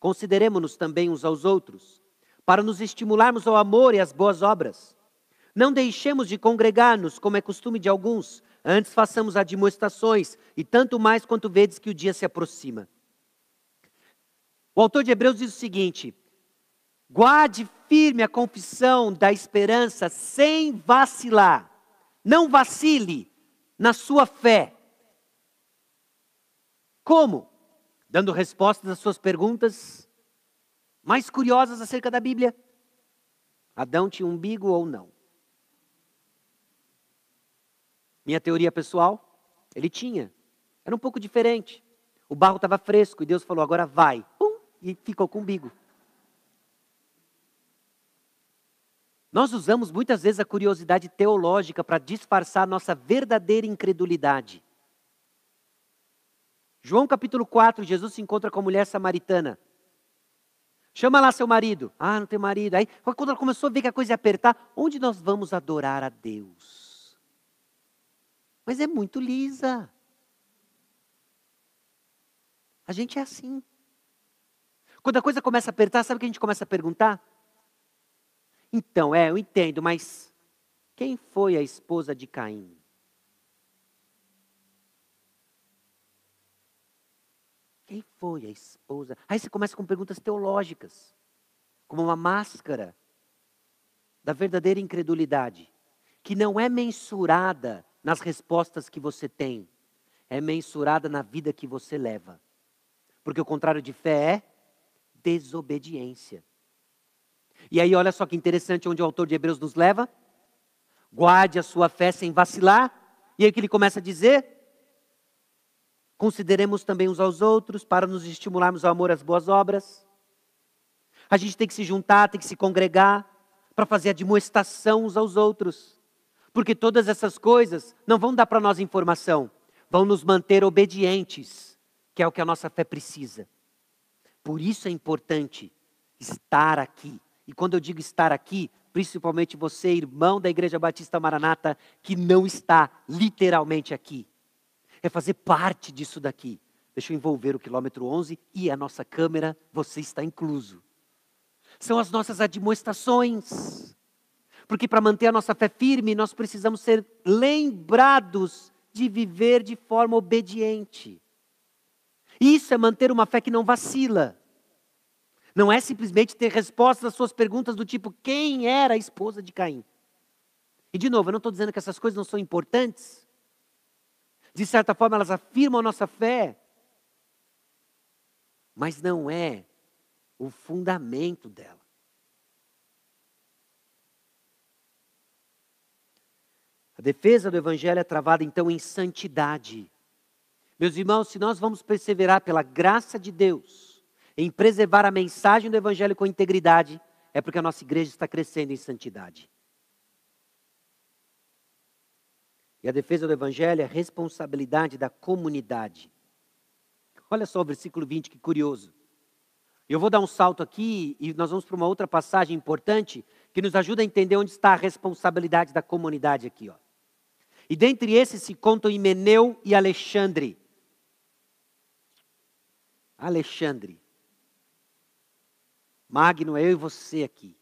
Consideremo-nos também uns aos outros, para nos estimularmos ao amor e às boas obras. Não deixemos de congregar-nos, como é costume de alguns, antes façamos admoestações, e tanto mais quanto vedes que o dia se aproxima. O autor de Hebreus diz o seguinte: guarde firme a confissão da esperança sem vacilar. Não vacile na sua fé. Como? Dando respostas às suas perguntas mais curiosas acerca da Bíblia. Adão tinha umbigo ou não? Minha teoria pessoal, ele tinha. Era um pouco diferente. O barro estava fresco e Deus falou, agora vai. Pum, e ficou com o umbigo. Nós usamos muitas vezes a curiosidade teológica para disfarçar a nossa verdadeira incredulidade. João capítulo 4, Jesus se encontra com a mulher samaritana. Chama lá seu marido. Ah, não tem marido. Aí, quando ela começou a ver que a coisa ia apertar, onde nós vamos adorar a Deus? Mas é muito lisa. A gente é assim. Quando a coisa começa a apertar, sabe o que a gente começa a perguntar? Então, eu entendo, mas quem foi a esposa de Caim? Quem foi a esposa? Aí você começa com perguntas teológicas, como uma máscara da verdadeira incredulidade, que não é mensurada nas respostas que você tem, é mensurada na vida que você leva. Porque o contrário de fé é desobediência. E aí olha só que interessante onde o autor de Hebreus nos leva. Guarde a sua fé sem vacilar. E aí o que ele começa a dizer? Consideremos também uns aos outros para nos estimularmos ao amor às boas obras. A gente tem que se juntar, tem que se congregar para fazer a admoestação uns aos outros. Porque todas essas coisas não vão dar para nós informação, vão nos manter obedientes, que é o que a nossa fé precisa. Por isso é importante estar aqui. E quando eu digo estar aqui, principalmente você, irmão da Igreja Batista Maranata, que não está literalmente aqui. É fazer parte disso daqui. Deixa eu envolver o quilômetro 11 e a nossa câmera, você está incluso. São as nossas admoestações. Porque para manter a nossa fé firme, nós precisamos ser lembrados de viver de forma obediente. Isso é manter uma fé que não vacila. Não é simplesmente ter respostas às suas perguntas do tipo, quem era a esposa de Caim? E de novo, eu não estou dizendo que essas coisas não são importantes. De certa forma, elas afirmam a nossa fé. Mas não é o fundamento dela. A defesa do Evangelho é travada então em santidade. Meus irmãos, se nós vamos perseverar pela graça de Deus, em preservar a mensagem do Evangelho com integridade, é porque a nossa igreja está crescendo em santidade. E a defesa do Evangelho é a responsabilidade da comunidade. Olha só o versículo 20, que curioso. Eu vou dar um salto aqui e nós vamos para uma outra passagem importante que nos ajuda a entender onde está a responsabilidade da comunidade aqui. Ó. E dentre esses se contam Himeneu e Alexandre. Alexandre. Magno, eu e você aqui.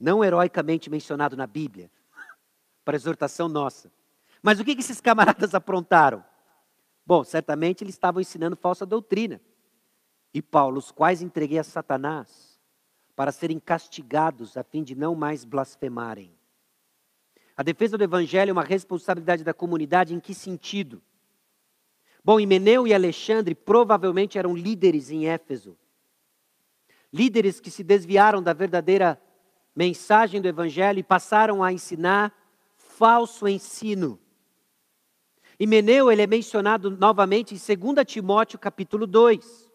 Não heroicamente mencionado na Bíblia, para exortação nossa. Mas o que esses camaradas aprontaram? Bom, certamente eles estavam ensinando falsa doutrina. E Paulo, os quais entreguei a Satanás, para serem castigados, a fim de não mais blasfemarem. A defesa do Evangelho é uma responsabilidade da comunidade em que sentido? Bom, Himeneu e Alexandre provavelmente eram líderes em Éfeso. Líderes que se desviaram da verdadeira mensagem do Evangelho e passaram a ensinar falso ensino. Himeneu, ele é mencionado novamente em 2 Timóteo capítulo 2.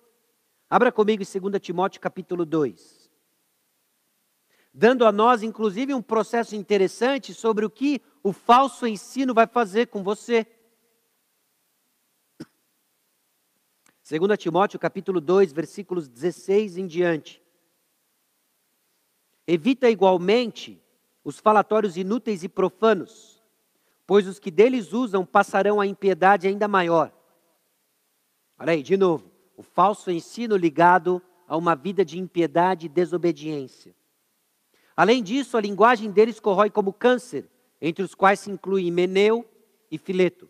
Abra comigo em 2 Timóteo capítulo 2. Dando a nós, inclusive, um processo interessante sobre o que o falso ensino vai fazer com você. 2 Timóteo capítulo 2, versículos 16 em diante. Evita igualmente os falatórios inúteis e profanos, pois os que deles usam passarão a impiedade ainda maior. Olha aí, de novo, o falso ensino ligado a uma vida de impiedade e desobediência. Além disso, a linguagem deles corrói como câncer, entre os quais se inclui Himeneu e Fileto.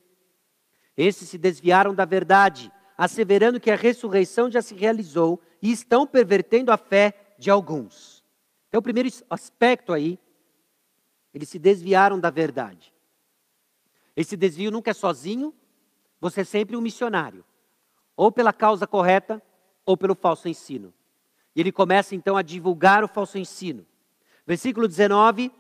Esses se desviaram da verdade, asseverando que a ressurreição já se realizou e estão pervertendo a fé de alguns. Então, o primeiro aspecto aí, eles se desviaram da verdade. Esse desvio nunca é sozinho, você é sempre um missionário. Ou pela causa correta, ou pelo falso ensino. E ele começa então a divulgar o falso ensino. Versículo 19.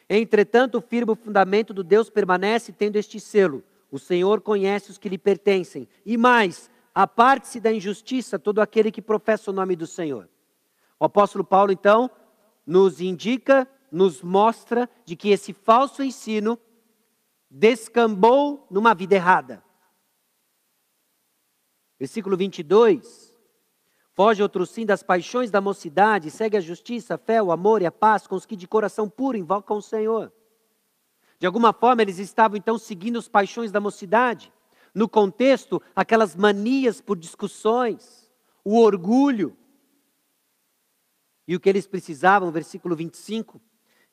Entretanto, o firme fundamento do Deus permanece tendo este selo. O Senhor conhece os que lhe pertencem. E mais, aparte-se da injustiça todo aquele que professa o nome do Senhor. O apóstolo Paulo, então, nos indica, nos mostra de que esse falso ensino descambou numa vida errada. Versículo 22. Foge outro sim das paixões da mocidade, segue a justiça, a fé, o amor e a paz com os que de coração puro invocam o Senhor. De alguma forma eles estavam então seguindo as paixões da mocidade. No contexto, aquelas manias por discussões, o orgulho. E o que eles precisavam, versículo 25,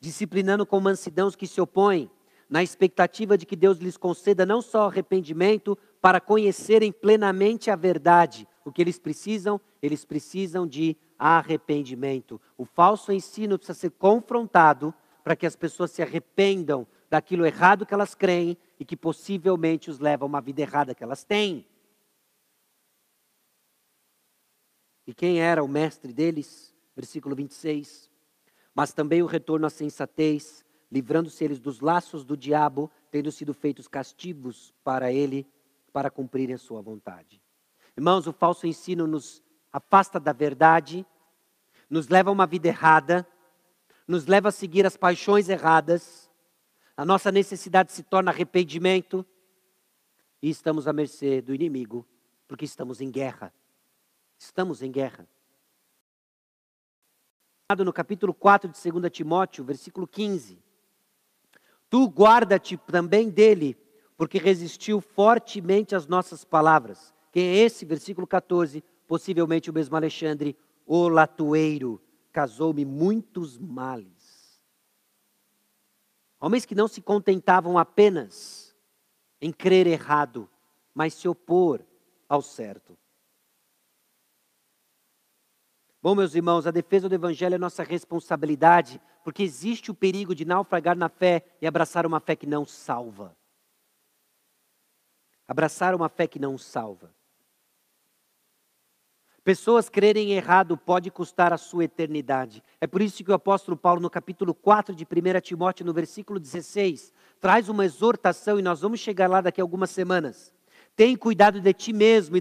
disciplinando com mansidão os que se opõem, na expectativa de que Deus lhes conceda não só arrependimento, para conhecerem plenamente a verdade. O que eles precisam? Eles precisam de arrependimento. O falso ensino precisa ser confrontado para que as pessoas se arrependam daquilo errado que elas creem e que possivelmente os leva a uma vida errada que elas têm. E quem era o mestre deles? Versículo 26. mas também o retorno à sensatez, livrando-se eles dos laços do diabo, tendo sido feitos castigos para ele, para cumprirem a sua vontade. Irmãos, o falso ensino nos afasta da verdade, nos leva a uma vida errada, nos leva a seguir as paixões erradas, a nossa necessidade se torna arrependimento e estamos à mercê do inimigo, porque estamos em guerra. Estamos em guerra. No capítulo 4 de 2 Timóteo, versículo 15. Tu guarda-te também dele, porque resistiu fortemente às nossas palavras. Quem é esse? Versículo 14. Possivelmente o mesmo Alexandre, o latoeiro, causou-me muitos males. Homens que não se contentavam apenas em crer errado, mas se opor ao certo. Bom, meus irmãos, a defesa do Evangelho é nossa responsabilidade, porque existe o perigo de naufragar na fé e abraçar uma fé que não salva. Abraçar uma fé que não salva. Pessoas crerem errado pode custar a sua eternidade. É por isso que o apóstolo Paulo, no capítulo 4 de 1 Timóteo, no versículo 16, traz uma exortação, e nós vamos chegar lá daqui a algumas semanas. Tem cuidado de ti mesmo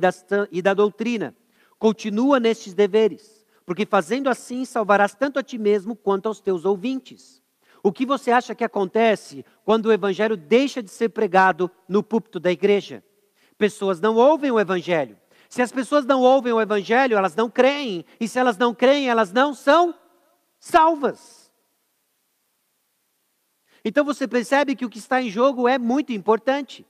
e da doutrina. Continua nestes deveres, porque fazendo assim salvarás tanto a ti mesmo quanto aos teus ouvintes. O que você acha que acontece quando o evangelho deixa de ser pregado no púlpito da igreja? Pessoas não ouvem o evangelho. Se as pessoas não ouvem o evangelho, elas não creem. E se elas não creem, elas não são salvas. Então você percebe que o que está em jogo é muito importante.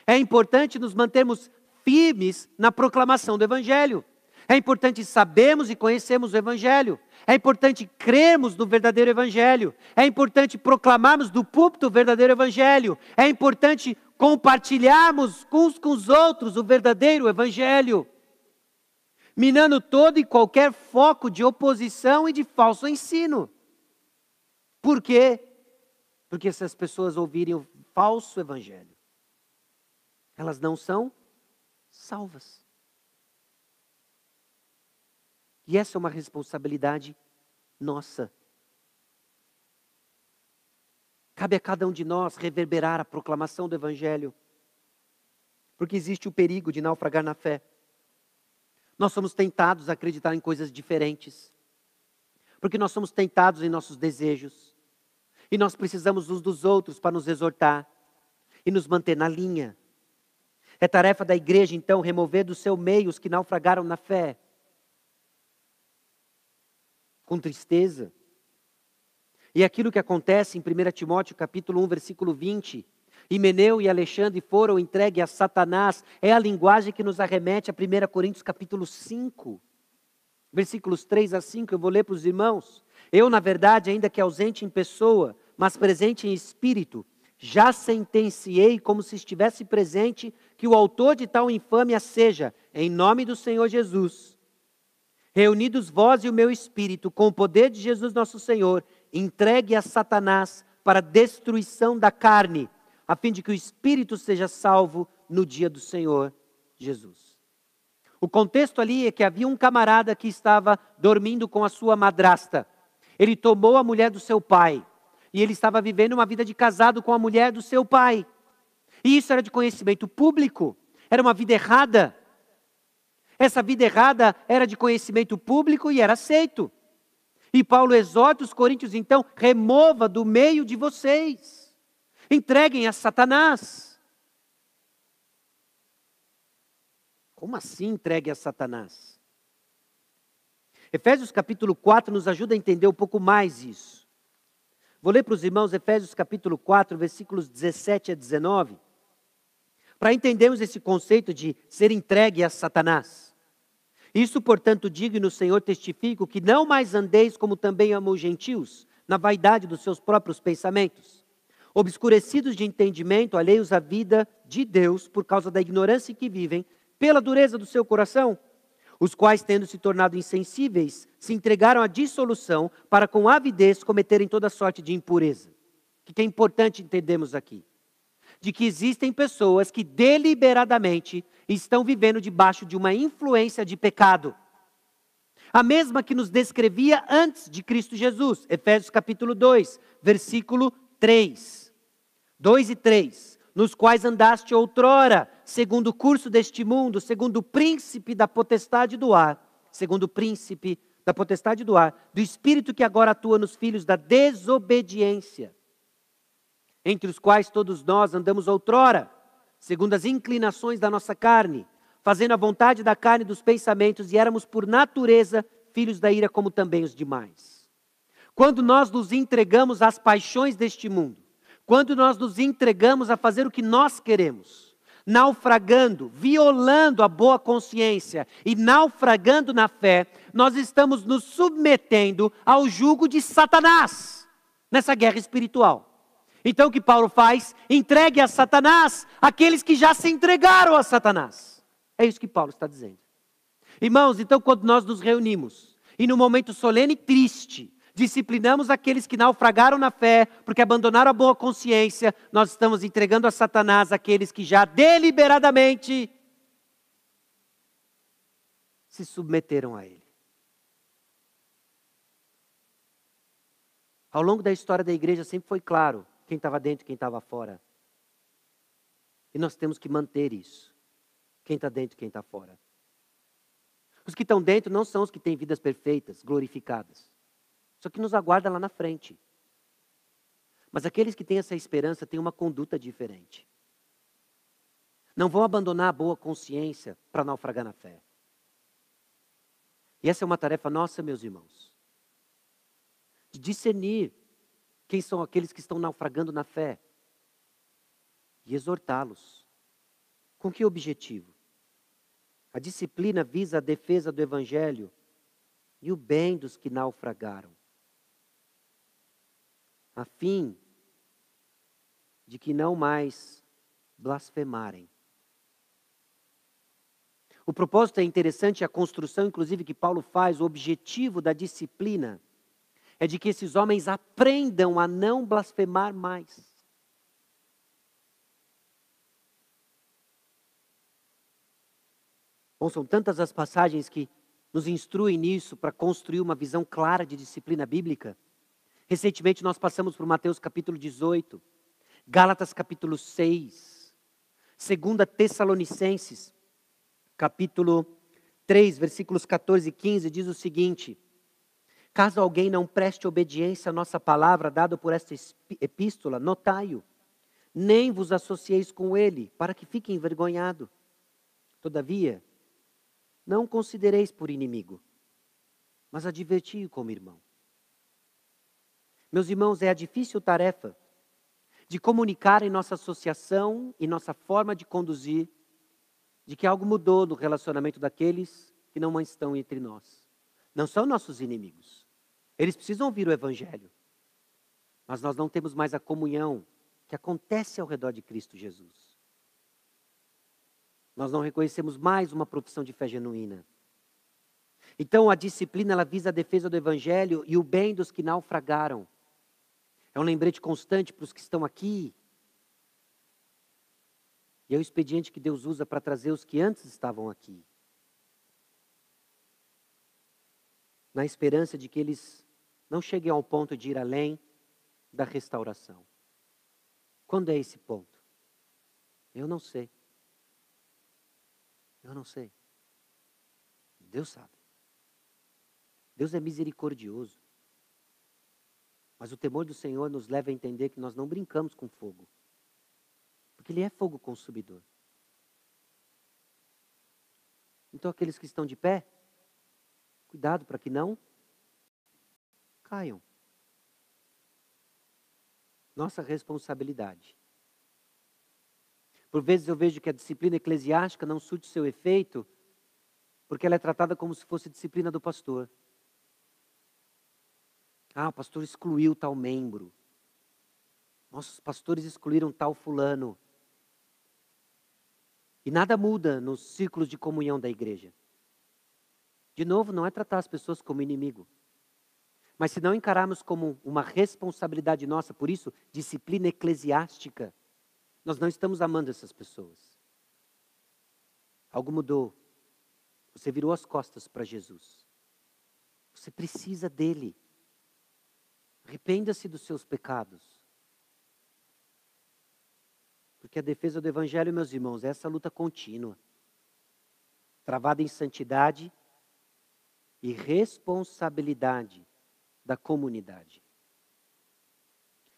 É importante nos mantermos firmes na proclamação do evangelho. É importante sabermos e conhecermos o evangelho. É importante crermos no verdadeiro evangelho. É importante proclamarmos do púlpito o verdadeiro evangelho. É importante compartilharmos uns com os outros o verdadeiro evangelho. Minando todo e qualquer foco de oposição e de falso ensino. Por quê? Porque se as pessoas ouvirem o falso evangelho, elas não são salvas. E essa é uma responsabilidade nossa. Cabe a cada um de nós reverberar a proclamação do evangelho. Porque existe o perigo de naufragar na fé. Nós somos tentados a acreditar em coisas diferentes. Porque nós somos tentados em nossos desejos. E nós precisamos uns dos outros para nos exortar e nos manter na linha. É tarefa da igreja, então, remover do seu meio os que naufragaram na fé. Com tristeza. E aquilo que acontece em 1 Timóteo capítulo 1, versículo 20, Himeneu e Alexandre foram entregues a Satanás, é a linguagem que nos arremete a 1 Coríntios capítulo 5, versículos 3 a 5, eu vou ler para os irmãos. Eu, na verdade, ainda que ausente em pessoa, mas presente em espírito, já sentenciei como se estivesse presente que o autor de tal infâmia seja, em nome do Senhor Jesus, reunidos vós e o meu espírito, com o poder de Jesus nosso Senhor, entregue a Satanás para a destruição da carne, a fim de que o espírito seja salvo no dia do Senhor Jesus. O contexto ali é que havia um camarada que estava dormindo com a sua madrasta. Ele tomou a mulher do seu pai, e ele estava vivendo uma vida de casado com a mulher do seu pai. E isso era de conhecimento público, era uma vida errada. Essa vida errada era de conhecimento público e era aceito. E Paulo exorta os coríntios, então, remova do meio de vocês. Entreguem a Satanás. Como assim entregue a Satanás? Efésios capítulo 4 nos ajuda a entender um pouco mais isso. Vou ler para os irmãos Efésios capítulo 4, versículos 17 a 19. Para entendermos esse conceito de ser entregue a Satanás. Isso, portanto, digo e no Senhor testifico que não mais andeis como também amam os gentios, na vaidade dos seus próprios pensamentos, obscurecidos de entendimento, alheios à vida de Deus, por causa da ignorância em que vivem, pela dureza do seu coração, os quais, tendo se tornado insensíveis, se entregaram à dissolução, para com avidez cometerem toda sorte de impureza. O que é importante entendermos aqui? De que existem pessoas que deliberadamente estão vivendo debaixo de uma influência de pecado. A mesma que nos descrevia antes de Cristo Jesus. Efésios capítulo 2, versículo 3. 2 e 3. Nos quais andaste outrora, segundo o curso deste mundo, segundo o príncipe da potestade do ar. Segundo o príncipe da potestade do ar. Do espírito que agora atua nos filhos da desobediência. Entre os quais todos nós andamos outrora, segundo as inclinações da nossa carne, fazendo a vontade da carne e dos pensamentos, e éramos por natureza filhos da ira como também os demais. Quando nós nos entregamos às paixões deste mundo, quando nós nos entregamos a fazer o que nós queremos, naufragando, violando a boa consciência e naufragando na fé, nós estamos nos submetendo ao jugo de Satanás, nessa guerra espiritual. Então o que Paulo faz? Entregue a Satanás aqueles que já se entregaram a Satanás. É isso que Paulo está dizendo. Irmãos, então quando nós nos reunimos, e no momento solene e triste, disciplinamos aqueles que naufragaram na fé, porque abandonaram a boa consciência, nós estamos entregando a Satanás aqueles que já deliberadamente se submeteram a ele. Ao longo da história da igreja sempre foi claro quem estava dentro e quem estava fora. E nós temos que manter isso. Quem está dentro e quem está fora. Os que estão dentro não são os que têm vidas perfeitas, glorificadas. Só que nos aguarda lá na frente. Mas aqueles que têm essa esperança têm uma conduta diferente. Não vão abandonar a boa consciência para naufragar na fé. E essa é uma tarefa nossa, meus irmãos. De discernir quem são aqueles que estão naufragando na fé. E exortá-los. Com que objetivo? A disciplina visa a defesa do Evangelho e o bem dos que naufragaram. A fim de que não mais blasfemarem. O propósito é interessante, a construção inclusive que Paulo faz, o objetivo da disciplina é de que esses homens aprendam a não blasfemar mais. Bom, são tantas as passagens que nos instruem nisso para construir uma visão clara de disciplina bíblica. Recentemente nós passamos por Mateus capítulo 18, Gálatas capítulo 6, 2 Tessalonicenses capítulo 3, versículos 14 e 15, diz o seguinte: caso alguém não preste obediência à nossa palavra dada por esta epístola, notai-o, nem vos associeis com ele, para que fique envergonhado. Todavia, não o considereis por inimigo, mas adverti-o como irmão. Meus irmãos, é a difícil tarefa de comunicar em nossa associação e nossa forma de conduzir, de que algo mudou no relacionamento daqueles que não estão entre nós. Não são nossos inimigos. Eles precisam ouvir o Evangelho. Mas nós não temos mais a comunhão que acontece ao redor de Cristo Jesus. Nós não reconhecemos mais uma profissão de fé genuína. Então a disciplina ela visa a defesa do Evangelho e o bem dos que naufragaram. É um lembrete constante para os que estão aqui. E é o expediente que Deus usa para trazer os que antes estavam aqui. Na esperança de que eles não cheguem ao ponto de ir além da restauração. Quando é esse ponto? Eu não sei. Eu não sei. Deus sabe. Deus é misericordioso. Mas o temor do Senhor nos leva a entender que nós não brincamos com fogo. Porque Ele é fogo consumidor. Então aqueles que estão de pé, cuidado para que não caiam. Nossa responsabilidade. Por vezes eu vejo que a disciplina eclesiástica não surte seu efeito, porque ela é tratada como se fosse disciplina do pastor. Ah, o pastor excluiu tal membro. Nossos pastores excluíram tal fulano. E nada muda nos círculos de comunhão da igreja. De novo, não é tratar as pessoas como inimigo. Mas se não encararmos como uma responsabilidade nossa, por isso, disciplina eclesiástica, nós não estamos amando essas pessoas. Algo mudou. Você virou as costas para Jesus. Você precisa dele. Arrependa-se dos seus pecados. Porque a defesa do Evangelho, meus irmãos, é essa luta contínua. Travada em santidade e responsabilidade da comunidade.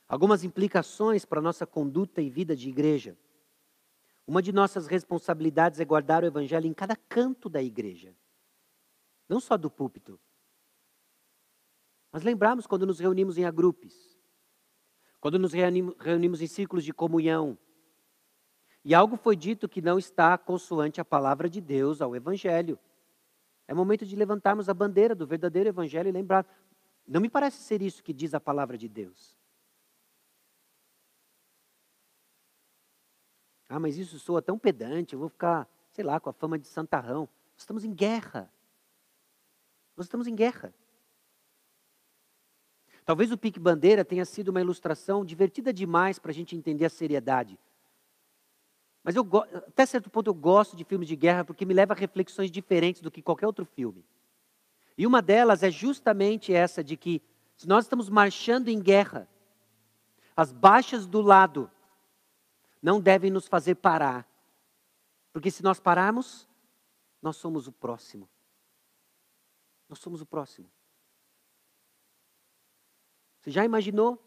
Algumas implicações para a nossa conduta e vida de igreja. Uma de nossas responsabilidades é guardar o Evangelho em cada canto da igreja. Não só do púlpito. Mas lembrarmos quando nos reunimos em agrupes. Quando nos reunimos em círculos de comunhão. E algo foi dito que não está consoante a palavra de Deus ao Evangelho. É momento de levantarmos a bandeira do verdadeiro Evangelho e lembrar. Não me parece ser isso que diz a palavra de Deus. Ah, mas isso soa tão pedante, eu vou ficar, sei lá, com a fama de santarrão. Nós estamos em guerra. Nós estamos em guerra. Talvez o pique bandeira tenha sido uma ilustração divertida demais para a gente entender a seriedade. Mas até certo ponto eu gosto de filmes de guerra porque me leva a reflexões diferentes do que qualquer outro filme. E uma delas é justamente essa de que se nós estamos marchando em guerra, as baixas do lado não devem nos fazer parar. Porque se nós pararmos, nós somos o próximo. Nós somos o próximo. Você já imaginou?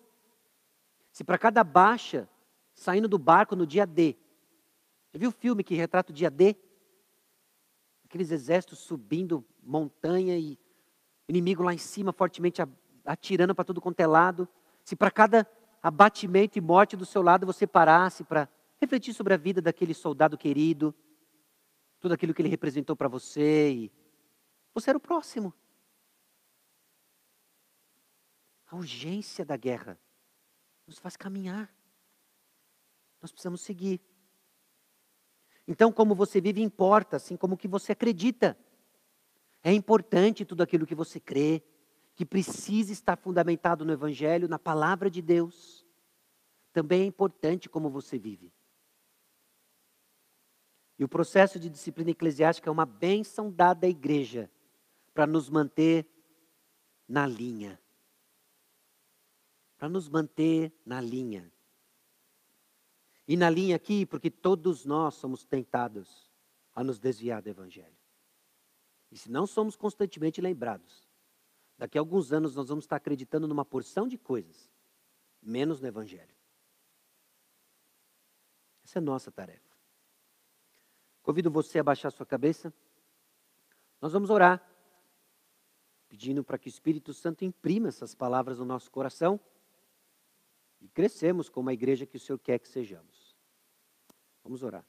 Se para cada baixa saindo do barco no dia D, já viu o filme que retrata o dia D? Aqueles exércitos subindo montanha e inimigo lá em cima fortemente atirando para tudo quanto é lado. Se para cada abatimento e morte do seu lado você parasse para refletir sobre a vida daquele soldado querido, tudo aquilo que ele representou para você, e você era o próximo. A urgência da guerra nos faz caminhar. Nós precisamos seguir. Então, como você vive importa, assim como o que você acredita. É importante tudo aquilo que você crê, que precisa estar fundamentado no Evangelho, na palavra de Deus. Também é importante como você vive. E o processo de disciplina eclesiástica é uma bênção dada à igreja para nos manter na linha. Para nos manter na linha. E na linha aqui, porque todos nós somos tentados a nos desviar do Evangelho. E se não somos constantemente lembrados, daqui a alguns anos nós vamos estar acreditando numa porção de coisas, menos no Evangelho. Essa é a nossa tarefa. Convido você a baixar sua cabeça. Nós vamos orar, pedindo para que o Espírito Santo imprima essas palavras no nosso coração e crescemos como a igreja que o Senhor quer que sejamos. Vamos orar.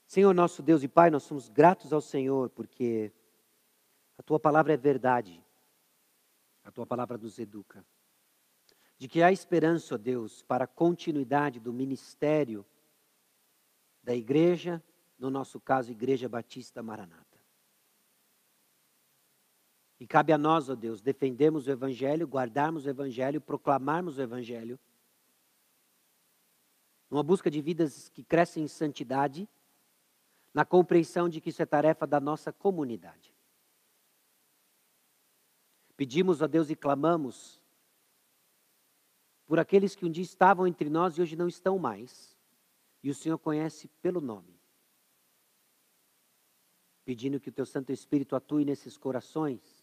Senhor nosso Deus e Pai, nós somos gratos ao Senhor porque a Tua palavra é verdade. A Tua palavra nos educa. De que há esperança, ó Deus, para a continuidade do ministério da igreja, no nosso caso, Igreja Batista Maranata. E cabe a nós, ó Deus, defendermos o Evangelho, guardarmos o Evangelho, proclamarmos o Evangelho, numa busca de vidas que crescem em santidade, na compreensão de que isso é tarefa da nossa comunidade. Pedimos a Deus e clamamos por aqueles que um dia estavam entre nós e hoje não estão mais, e o Senhor conhece pelo nome. Pedindo que o Teu Santo Espírito atue nesses corações,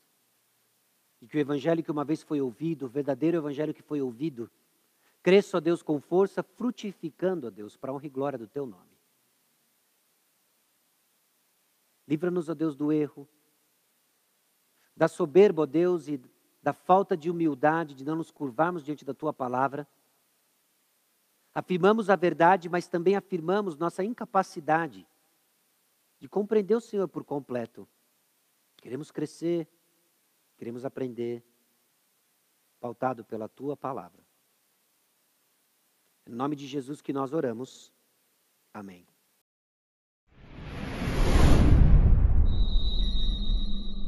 e que o Evangelho que uma vez foi ouvido, o verdadeiro Evangelho que foi ouvido, cresça, ó Deus, com força, frutificando, ó Deus, para a honra e glória do Teu nome. Livra-nos, ó Deus, do erro, da soberba, ó Deus, e da falta de humildade, de não nos curvarmos diante da Tua palavra. Afirmamos a verdade, mas também afirmamos nossa incapacidade de compreender o Senhor por completo. Queremos crescer, queremos aprender, pautado pela Tua palavra. Em nome de Jesus que nós oramos. Amém.